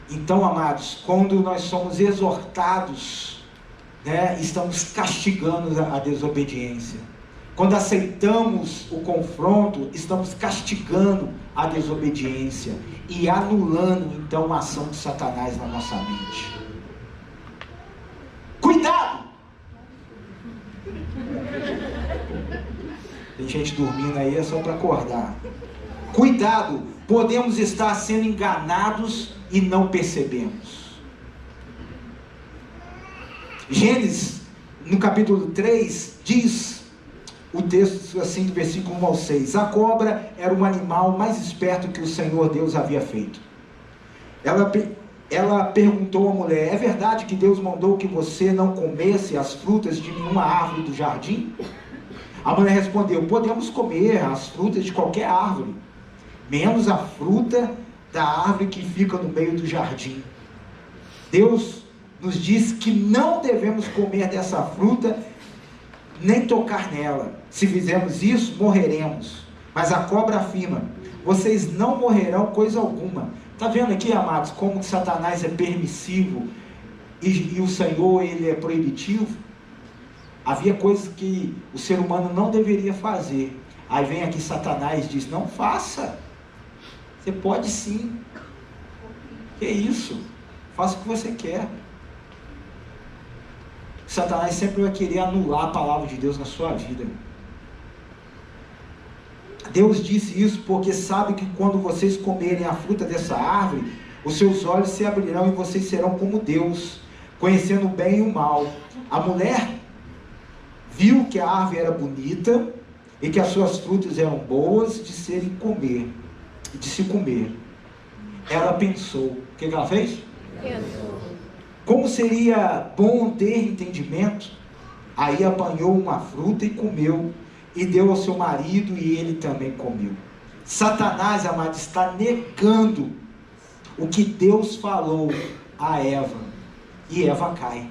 Então, amados, quando nós somos exortados, estamos castigando a desobediência. Quando aceitamos o confronto, estamos castigando a desobediência e anulando então a ação de Satanás na nossa mente. Cuidado! Tem gente dormindo aí, é só para acordar. Cuidado! Podemos estar sendo enganados e não percebemos. Gênesis, no capítulo 3, diz o texto assim, do versículo 1 ao 6. A cobra era um animal mais esperto que o Senhor Deus havia feito. Ela perguntou à mulher: é verdade que Deus mandou que você não comesse as frutas de nenhuma árvore do jardim? A mulher respondeu: podemos comer as frutas de qualquer árvore, menos a fruta da árvore que fica no meio do jardim. Deus nos diz que não devemos comer dessa fruta, nem tocar nela. Se fizermos isso, morreremos. Mas a cobra afirma: vocês não morrerão coisa alguma. Está vendo aqui, amados, como Satanás é permissivo e o Senhor, ele é proibitivo? Havia coisas que o ser humano não deveria fazer. Aí vem aqui Satanás e diz: não faça. Você pode sim. Que isso? Faça o que você quer. Satanás sempre vai querer anular a palavra de Deus na sua vida. Deus disse isso porque sabe que quando vocês comerem a fruta dessa árvore, os seus olhos se abrirão e vocês serão como Deus, conhecendo o bem e o mal. A mulher viu que a árvore era bonita e que as suas frutas eram boas de se comer. Ela pensou. O que ela fez? Como seria bom ter entendimento? Aí apanhou uma fruta e comeu, e deu ao seu marido, e ele também comeu. Satanás, amado, está negando o que Deus falou a Eva, e Eva cai.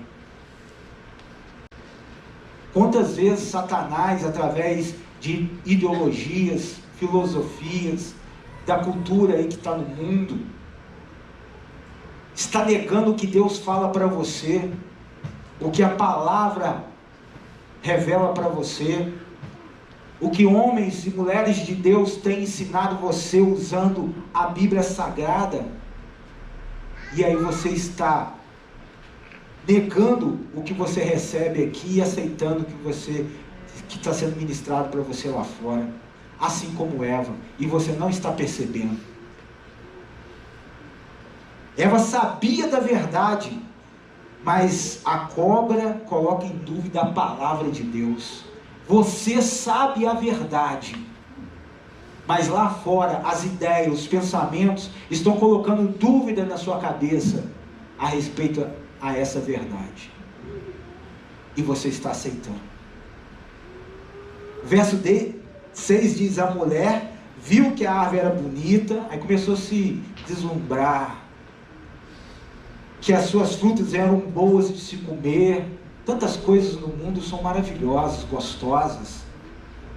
Quantas vezes Satanás, através de ideologias, filosofias, da cultura aí que está no mundo, está negando o que Deus fala para você, o que a palavra revela para você, o que homens e mulheres de Deus têm ensinado você usando a Bíblia Sagrada. E aí você está negando o que você recebe aqui e aceitando que está sendo ministrado para você lá fora, assim como Eva, e você não está percebendo. Eva sabia da verdade, mas a cobra coloca em dúvida a palavra de Deus. Você sabe a verdade, mas lá fora as ideias, os pensamentos estão colocando dúvida na sua cabeça a respeito a essa verdade, e você está aceitando. 6 diz: a mulher viu que a árvore era bonita, aí começou a se deslumbrar, que as suas frutas eram boas de se comer. Tantas coisas no mundo são maravilhosas, gostosas,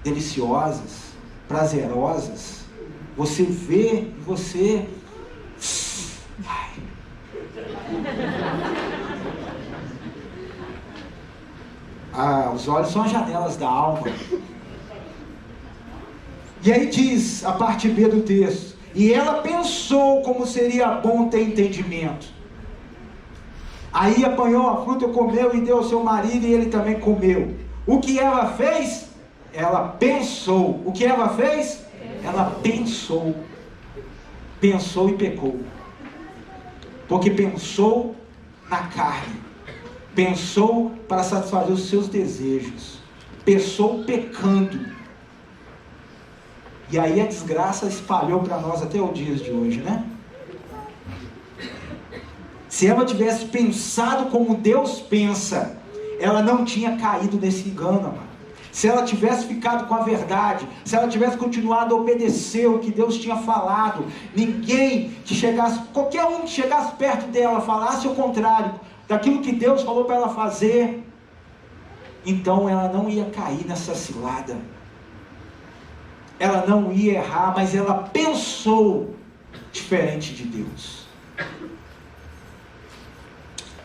deliciosas, prazerosas. Você vê e você... os olhos são as janelas da alma. E aí diz a parte B do texto: e ela pensou como seria bom ter entendimento. Aí apanhou a fruta, comeu e deu ao seu marido, e ele também comeu. O que ela fez? Ela pensou. O que ela fez? Ela pensou. Pensou e pecou. Porque pensou na carne. Pensou para satisfazer os seus desejos. Pensou pecando. E aí a desgraça espalhou para nós até os dias de hoje, né? Se ela tivesse pensado como Deus pensa, ela não tinha caído nesse engano, amado. Se ela tivesse ficado com a verdade, se ela tivesse continuado a obedecer o que Deus tinha falado, ninguém que chegasse, qualquer um que chegasse perto dela, falasse o contrário daquilo que Deus falou para ela fazer, então ela não ia cair nessa cilada. Ela não ia errar, mas ela pensou diferente de Deus.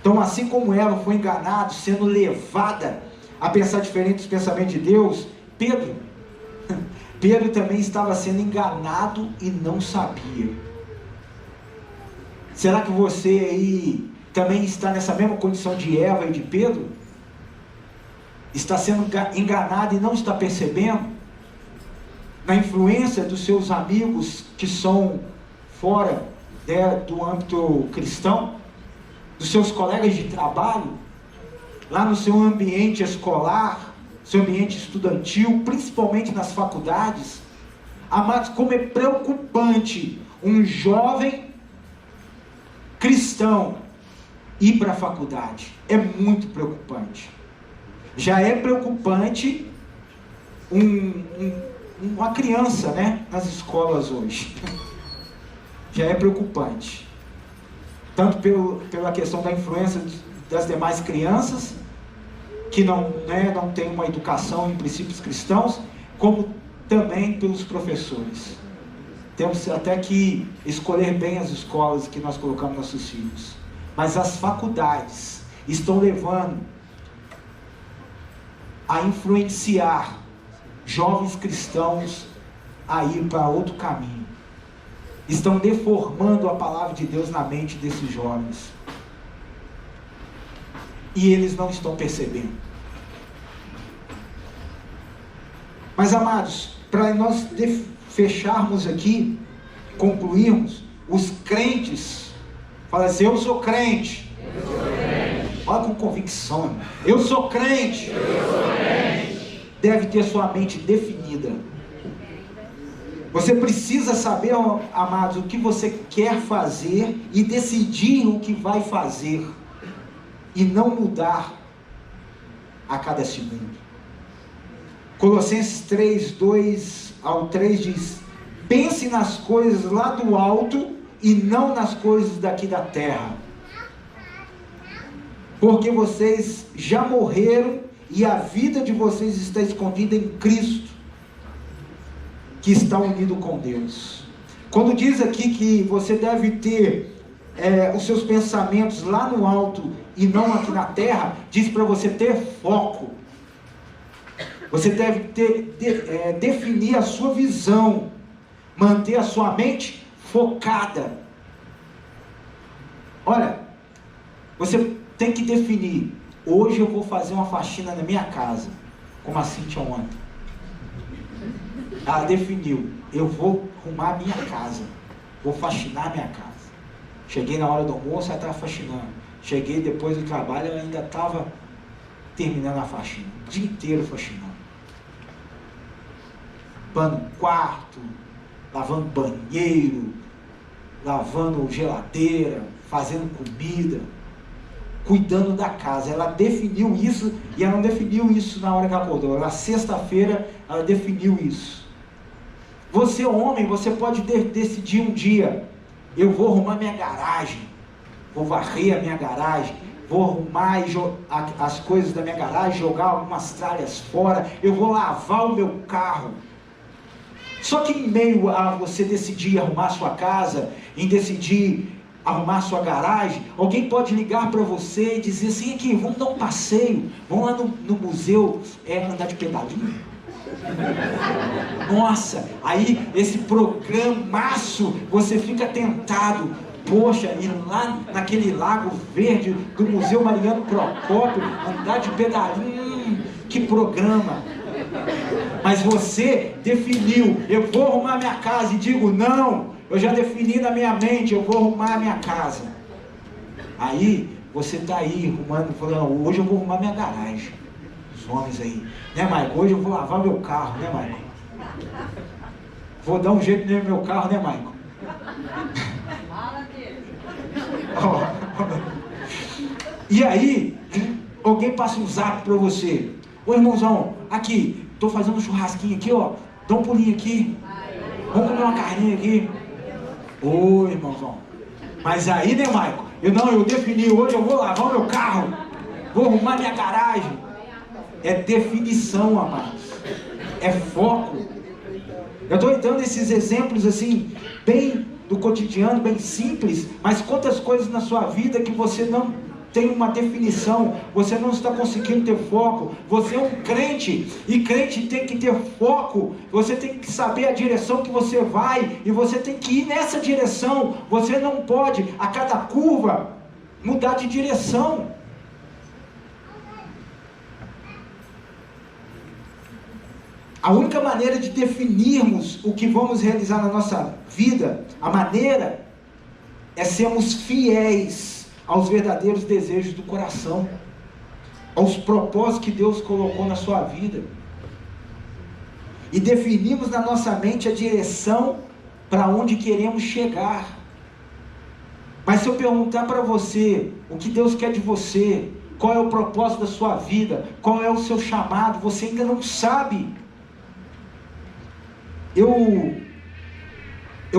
Então, assim como Eva foi enganada, sendo levada a pensar diferente dos pensamentos de Deus, Pedro também estava sendo enganado e não sabia. Será que você aí também está nessa mesma condição de Eva e de Pedro? Está sendo enganado e não está percebendo? Na influência dos seus amigos que são fora do âmbito cristão, dos seus colegas de trabalho, lá no seu ambiente escolar, seu ambiente estudantil, principalmente nas faculdades. Amados, como é preocupante um jovem cristão ir para a faculdade. É muito preocupante. Já é preocupante uma criança, né, nas escolas hoje. Já é preocupante. Tanto pela questão da influência das demais crianças, que não têm uma educação em princípios cristãos, como também pelos professores. Temos até que escolher bem as escolas que nós colocamos nossos filhos. Mas as faculdades estão levando a influenciar jovens cristãos a ir para outro caminho. Estão deformando a palavra de Deus na mente desses jovens. E eles não estão percebendo. Mas, amados, para nós fecharmos aqui, concluirmos, os crentes, fala assim: eu sou crente. Eu sou crente. Olha com convicção, irmão. Eu sou crente. Eu sou crente. Deve ter sua mente definida. Você precisa saber, amados, o que você quer fazer e decidir o que vai fazer. E não mudar a cada segundo. Colossenses 3, 2 ao 3 diz: pense nas coisas lá do alto e não nas coisas daqui da terra. Porque vocês já morreram e a vida de vocês está escondida em Cristo, que está unido com Deus. Quando diz aqui que você deve ter os seus pensamentos lá no alto e não aqui na terra, diz para você ter foco. Você deve definir a sua visão, manter a sua mente focada. Olha, você tem que definir: hoje eu vou fazer uma faxina na minha casa, como a Cíntia ontem. Ela definiu: eu vou arrumar a minha casa, vou faxinar a minha casa. Cheguei na hora do almoço, ela estava faxinando. Cheguei depois do trabalho, ela ainda estava terminando a faxina. O dia inteiro faxinando. Lavando quarto, lavando banheiro, lavando geladeira, fazendo comida. cuidando da casa. Ela definiu isso, e ela não definiu isso na hora que ela acordou. Na sexta-feira, ela definiu isso. Você, homem, você pode decidir um dia: eu vou arrumar minha garagem, vou varrer a minha garagem, vou arrumar as coisas da minha garagem, jogar algumas tralhas fora, eu vou lavar o meu carro. Só que em meio a você decidir arrumar sua casa, em decidir arrumar sua garagem, alguém pode ligar para você e dizer assim: aqui, vamos dar um passeio, vamos lá no museu, andar de pedalinho. Nossa, aí esse programaço, você fica tentado, poxa, ir lá naquele lago verde do Museu Mariano Procópio, andar de pedalinho, que programa. Mas você definiu: eu vou arrumar minha casa, e digo: não, eu já defini na minha mente, eu vou arrumar a minha casa. Aí, você está aí arrumando, falando: hoje eu vou arrumar minha garagem. Os homens aí, né, Maicon? Hoje eu vou lavar meu carro, né, Maicon? Vou dar um jeito no meu carro, né, Maicon? E aí, alguém passa um zap para você: ô irmãozão, aqui, tô fazendo um churrasquinho aqui, ó, dá um pulinho aqui, vamos comer uma carninha aqui. Ô irmãozão, mas aí, né, Maicon? Eu defini: hoje eu vou lavar o meu carro, vou arrumar minha garagem. É definição, amados, é foco. Eu estou dando esses exemplos assim, bem do cotidiano, bem simples, mas quantas coisas na sua vida que você não tem uma definição, você não está conseguindo ter foco. Você é um crente, e crente tem que ter foco. Você tem que saber a direção que você vai, e você tem que ir nessa direção. Você não pode, a cada curva, mudar de direção. A única maneira de definirmos o que vamos realizar na nossa vida, a maneira, é sermos fiéis aos verdadeiros desejos do coração, aos propósitos que Deus colocou na sua vida, e definimos na nossa mente a direção para onde queremos chegar. Mas se eu perguntar para você o que Deus quer de você, qual é o propósito da sua vida, qual é o seu chamado, você ainda não sabe. Eu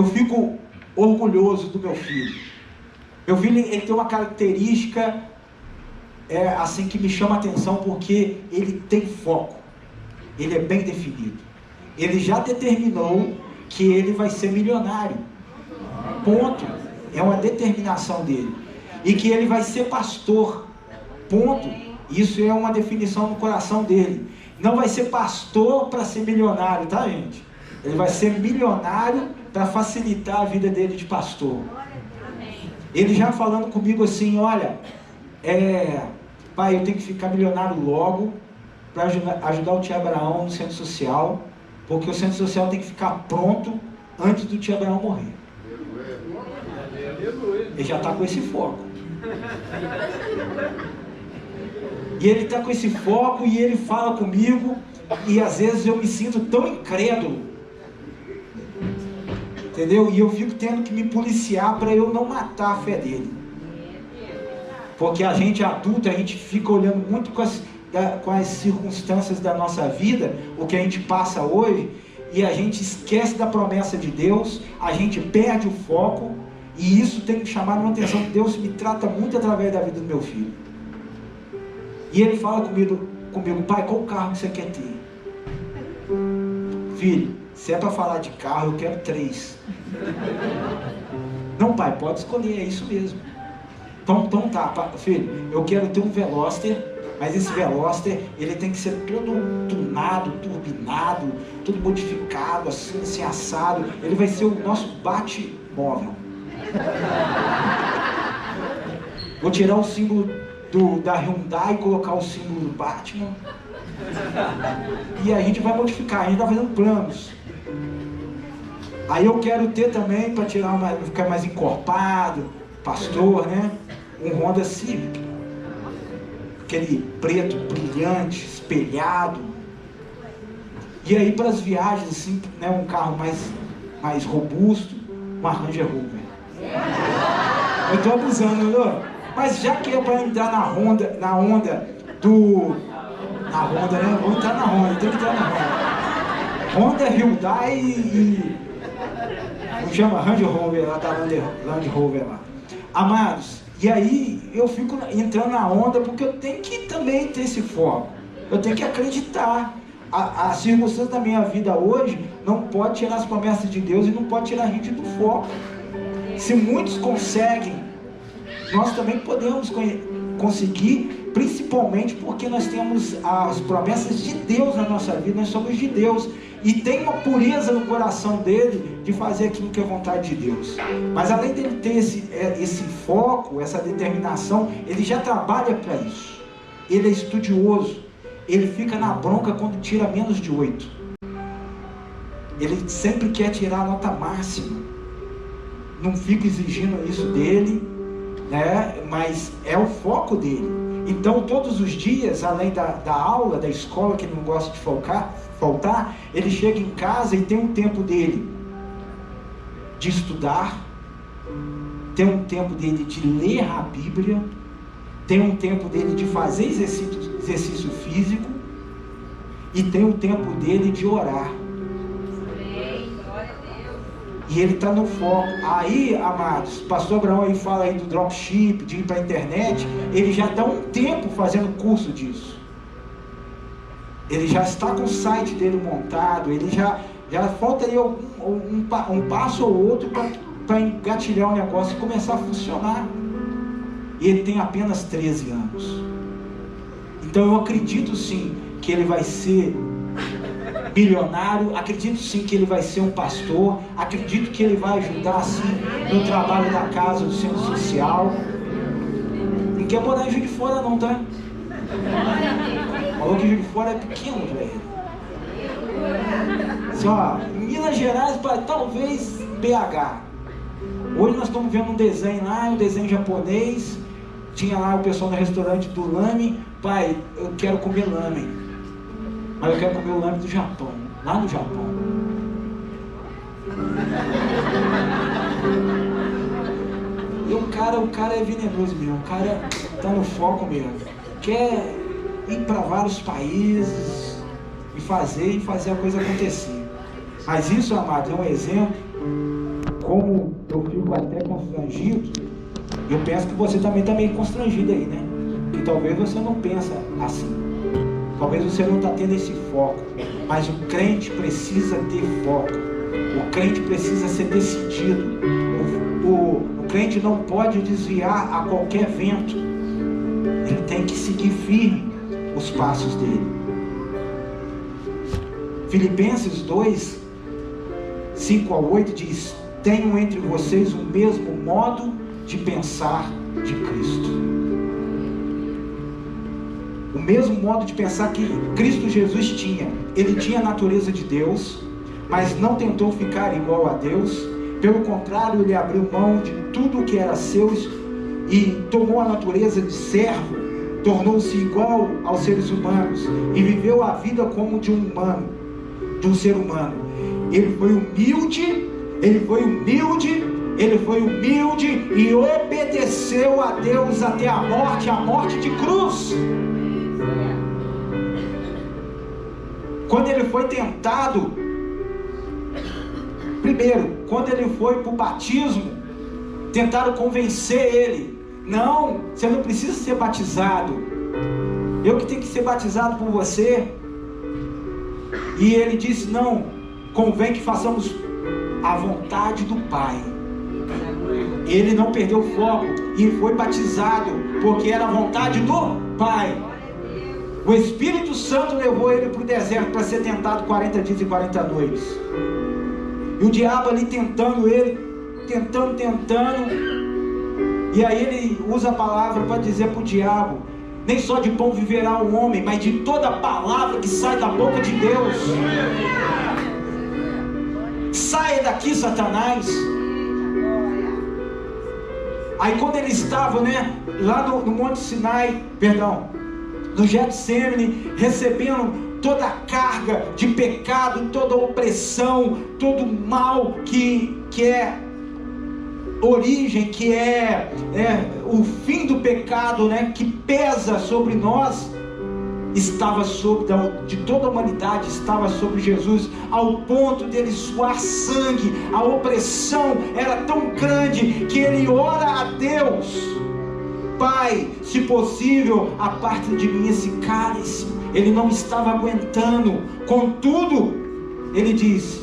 fico orgulhoso do meu filho. Meu filho, ele tem uma característica assim que me chama a atenção, porque ele tem foco, ele é bem definido. Ele já determinou que ele vai ser milionário, ponto. É uma determinação dele. E que ele vai ser pastor, ponto. Isso é uma definição no coração dele. Não vai ser pastor para ser milionário, tá, gente? Ele vai ser milionário para facilitar a vida dele de pastor. Ele já falando comigo assim: olha, pai, eu tenho que ficar milionário logo para ajudar o tio Abraão no centro social, porque o centro social tem que ficar pronto antes do tio Abraão morrer. Ele já está com esse foco. E ele está com esse foco, e ele fala comigo, e às vezes eu me sinto tão incrédulo, entendeu? E eu fico tendo que me policiar para eu não matar a fé dele. Porque a gente adulto, a gente fica olhando muito com as circunstâncias da nossa vida, o que a gente passa hoje, e a gente esquece da promessa de Deus, a gente perde o foco, e isso tem que chamar a atenção. Deus me trata muito através da vida do meu filho. E ele fala comigo: pai, qual carro que você quer ter? Filho, se é para falar de carro, eu quero 3. Não, pai, pode escolher, é isso mesmo. Então tá, filho, eu quero ter um Veloster, mas esse Veloster, ele tem que ser todo tunado, turbinado, tudo modificado, assim assado. Ele vai ser o nosso Batmóvel. Vou tirar o símbolo da Hyundai e colocar o símbolo do Batman. E a gente vai modificar, a gente está fazendo planos. Aí eu quero ter também, para ficar mais encorpado, pastor, né? Um Honda Civic, aquele preto brilhante, espelhado. E aí para as viagens assim, né? Um carro mais robusto, uma Ranger Rover. Eu estou abusando, não? Mas já que é para entrar na onda, né? Vou entrar na Honda, tem que entrar na Honda. Honda, Hyundai e como chama? Range Rover, lá da Land Rover lá. Amados, e aí eu fico entrando na onda porque eu tenho que também ter esse foco. Eu tenho que acreditar. A circunstância da minha vida hoje não pode tirar as promessas de Deus e não pode tirar a gente do foco. Se muitos conseguem, nós também podemos conseguir, principalmente porque nós temos as promessas de Deus na nossa vida, nós somos de Deus. E tem uma pureza no coração dele de fazer aquilo que é vontade de Deus. Mas além dele ter esse foco, essa determinação, ele já trabalha para isso. Ele é estudioso. Ele fica na bronca quando tira menos de 8. Ele sempre quer tirar a nota máxima. Não fica exigindo isso dele, né? Mas é o foco dele. Então todos os dias, além da aula, da escola, que ele não gosta de faltar, ele chega em casa e tem um tempo dele de estudar, tem um tempo dele de ler a Bíblia, tem um tempo dele de fazer exercício físico e tem um tempo dele de orar. E ele está no foco. Aí, amados, pastor Abraão aí fala aí do dropship, de ir para a internet. Ele já está um tempo fazendo curso disso. Ele já está com o site dele montado. Ele já falta aí um passo ou outro para engatilhar o negócio e começar a funcionar. E ele tem apenas 13 anos. Então eu acredito sim que ele vai ser bilionário, acredito sim que ele vai ser um pastor, acredito que ele vai ajudar sim no trabalho da casa, do centro social. Não quer morar em Juiz de Fora não, tá? Falou que Juiz de Fora é pequeno, velho. Só em Minas Gerais, talvez BH. Hoje nós estamos vendo um desenho lá, um desenho japonês. Tinha lá o pessoal no restaurante do lamen. Pai, eu quero comer lamen, mas eu quero comer o lamen do Japão, lá no Japão. E o cara é venenoso mesmo, o cara tá no foco mesmo. Quer ir para vários países e fazer a coisa acontecer. Mas isso, amado, é um exemplo. Como eu fico até constrangido, eu penso que você também está meio constrangido aí, né? Que talvez você não pensa assim. Talvez você não está tendo esse foco. Mas o crente precisa ter foco. O crente precisa ser decidido. O crente não pode desviar a qualquer vento. Ele tem que seguir firme os passos dele. Filipenses 2, 5 a 8 diz: tenham entre vocês o mesmo modo de pensar de Cristo. O mesmo modo de pensar que Cristo Jesus tinha. Ele tinha a natureza de Deus, mas não tentou ficar igual a Deus. Pelo contrário, ele abriu mão de tudo o que era seu e tomou a natureza de servo. Tornou-se igual aos seres humanos e viveu a vida como de um humano, de um ser humano. Ele foi humilde e obedeceu a Deus até a morte de cruz. Quando ele foi tentado, primeiro, quando ele foi para o batismo, tentaram convencer ele: não, você não precisa ser batizado, eu que tenho que ser batizado por você. E ele disse: não, convém que façamos a vontade do Pai. Ele não perdeu o foco e foi batizado porque era a vontade do Pai. O Espírito Santo levou ele para o deserto para ser tentado 40 dias e 40 noites. E o diabo ali tentando ele, tentando. E aí ele usa a palavra para dizer para o diabo: nem só de pão viverá o homem, mas de toda palavra que sai da boca de Deus. Saia daqui, Satanás. Aí quando ele estava, lá no Monte Sinai, no Getsemane, recebendo toda a carga de pecado, toda a opressão, todo o mal que é origem, que é o fim do pecado, né, que pesa sobre nós, estava de toda a humanidade, estava sobre Jesus, ao ponto dele suar sangue. A opressão era tão grande que ele ora a Deus: Pai, se possível, aparta de mim esse cálice. Ele não estava aguentando. Contudo, ele diz: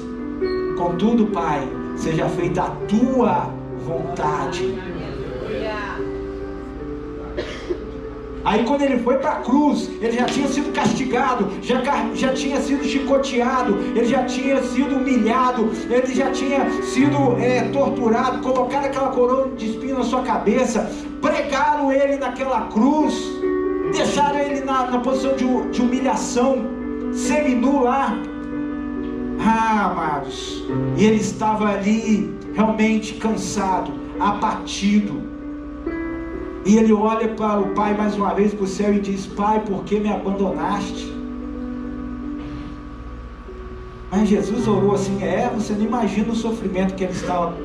contudo, Pai, seja feita a tua vontade. Aí quando ele foi para a cruz, ele já tinha sido castigado, já tinha sido chicoteado, ele já tinha sido humilhado, ele já tinha sido torturado, colocaram aquela coroa de espinho na sua cabeça, pregaram ele naquela cruz, deixaram ele na posição de humilhação, seminu lá. Amados, e ele estava ali realmente cansado, abatido. E ele olha para o Pai mais uma vez, para o céu, e diz: Pai, por que me abandonaste? Mas Jesus orou assim: você não imagina o sofrimento que ele estava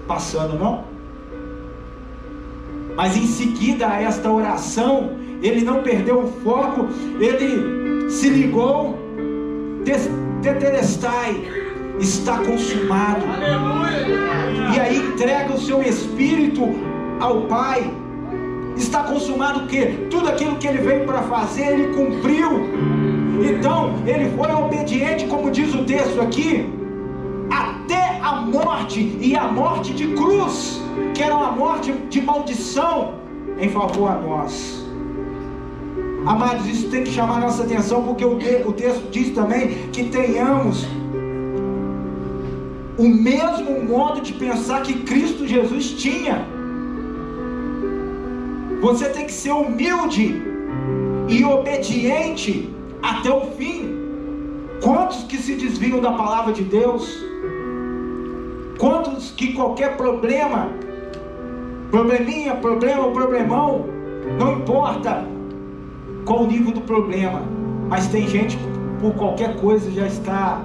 passando, não? Mas em seguida a esta oração, ele não perdeu o foco, ele se ligou: tetelestai, está consumado. Aleluia! E aí entrega o seu espírito ao Pai. Está consumado o quê? Tudo aquilo que ele veio para fazer, ele cumpriu. Então, ele foi obediente, como diz o texto aqui, até a morte, e a morte de cruz, que era uma morte de maldição, em favor a nós. Amados, isso tem que chamar a nossa atenção, porque o texto diz também que tenhamos o mesmo modo de pensar que Cristo Jesus tinha. Você tem que ser humilde e obediente até o fim. Quantos que se desviam da palavra de Deus? Quantos que qualquer probleminha, problema ou problemão, não importa qual o nível do problema, mas tem gente por qualquer coisa já está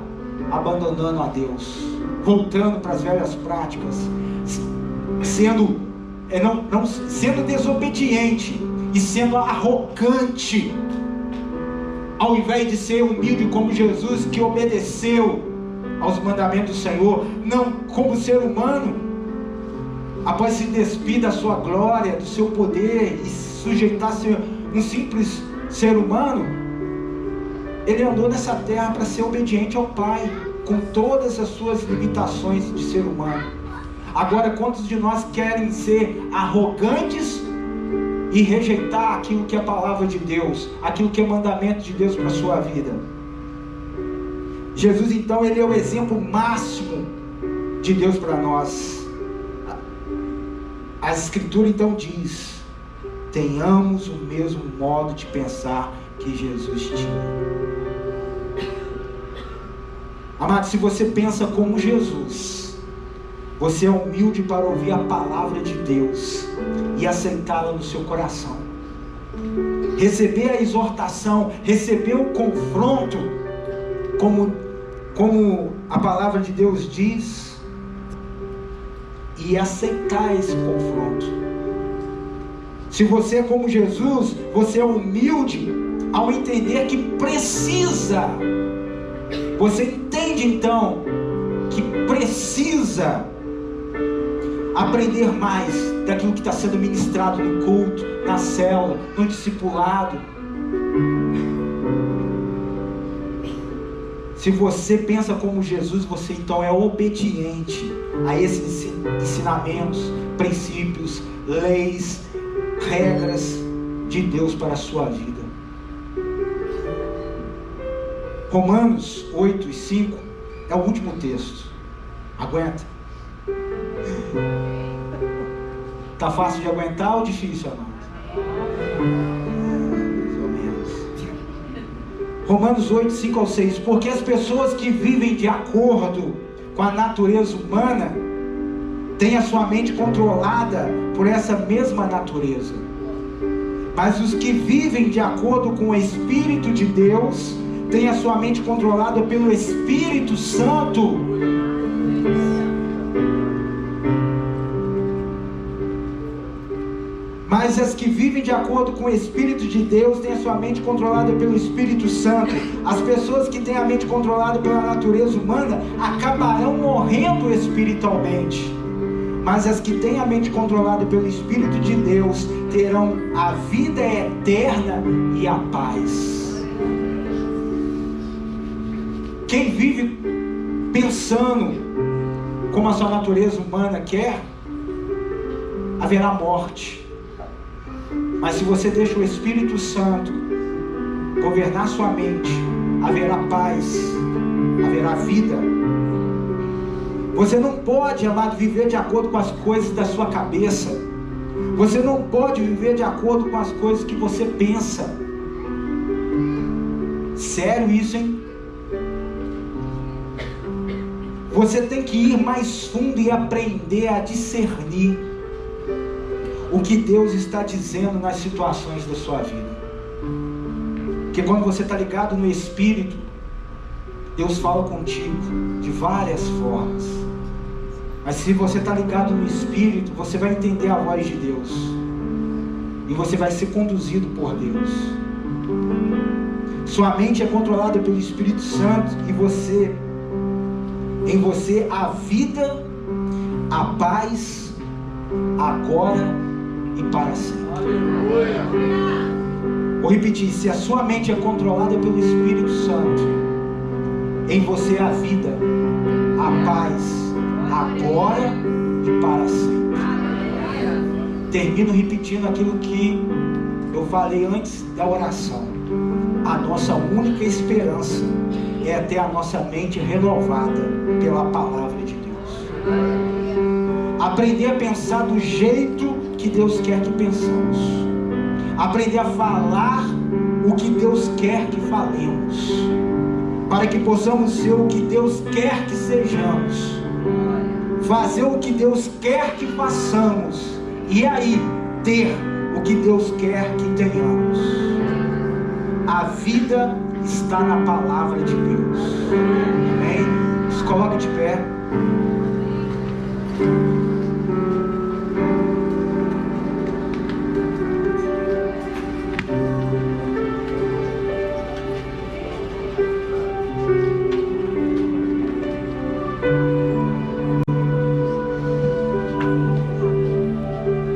abandonando a Deus, voltando para as velhas práticas, sendo desobediente e sendo arrogante, ao invés de ser humilde como Jesus, que obedeceu aos mandamentos do Senhor, não como ser humano, após se despir da sua glória, do seu poder e sujeitar-se um simples ser humano. Ele andou nessa terra para ser obediente ao Pai, com todas as suas limitações de ser humano. Agora, quantos de nós querem ser arrogantes e rejeitar aquilo que é a palavra de Deus, aquilo que é mandamento de Deus para a sua vida? Jesus, então, ele é o exemplo máximo de Deus para nós. A Escritura, então, diz: tenhamos o mesmo modo de pensar que Jesus tinha. Amado, se você pensa como Jesus, você é humilde para ouvir a palavra de Deus e aceitá-la no seu coração, receber a exortação, receber o confronto, como a palavra de Deus diz, e aceitar esse confronto. Se você é como Jesus, você é humilde ao entender que precisa. Você entende então que precisa aprender mais daquilo que está sendo ministrado no culto, na célula, no discipulado. Se você pensa como Jesus, você então é obediente a esses ensinamentos, princípios, leis, regras de Deus para a sua vida. Romanos 8 e 5 é o último texto. Aguenta. Tá fácil de aguentar ou difícil, amado? Mais ou menos. Romanos 8, 5 ao 6. Porque as pessoas que vivem de acordo com a natureza humana têm a sua mente controlada por essa mesma natureza. Mas os que vivem de acordo com o Espírito de Deus têm a sua mente controlada pelo Espírito Santo. Mas as que vivem de acordo com o Espírito de Deus têm a sua mente controlada pelo Espírito Santo. As pessoas que têm a mente controlada pela natureza humana acabarão morrendo espiritualmente. Mas as que têm a mente controlada pelo Espírito de Deus terão a vida eterna e a paz. Quem vive pensando como a sua natureza humana quer, haverá morte. Mas se você deixa o Espírito Santo governar sua mente, haverá paz, haverá vida. Você não pode, amado, viver de acordo com as coisas da sua cabeça. Você não pode viver de acordo com as coisas que você pensa. Sério isso, hein? Você tem que ir mais fundo e aprender a discernir o que Deus está dizendo nas situações da sua vida. Porque quando você está ligado no Espírito, Deus fala contigo de várias formas. Mas se você está ligado no Espírito, você vai entender a voz de Deus. E você vai ser conduzido por Deus. Sua mente é controlada pelo Espírito Santo e em você a vida, a paz, agora e para sempre. Aleluia. Vou repetir: se a sua mente é controlada pelo Espírito Santo, em você a vida, a paz, agora e para sempre. Termino repetindo aquilo que eu falei antes da oração. A nossa única esperança é ter a nossa mente renovada pela palavra de Deus. Aprender a pensar do jeito que Deus quer que pensamos. Aprender a falar o que Deus quer que falemos, para que possamos ser o que Deus quer que sejamos, fazer o que Deus quer que façamos, e aí ter o que Deus quer que tenhamos. A vida está na palavra de Deus. Amém? Se coloque de pé.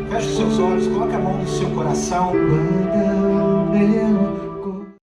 Feche seus olhos, coloque a mão no seu coração. Quando eu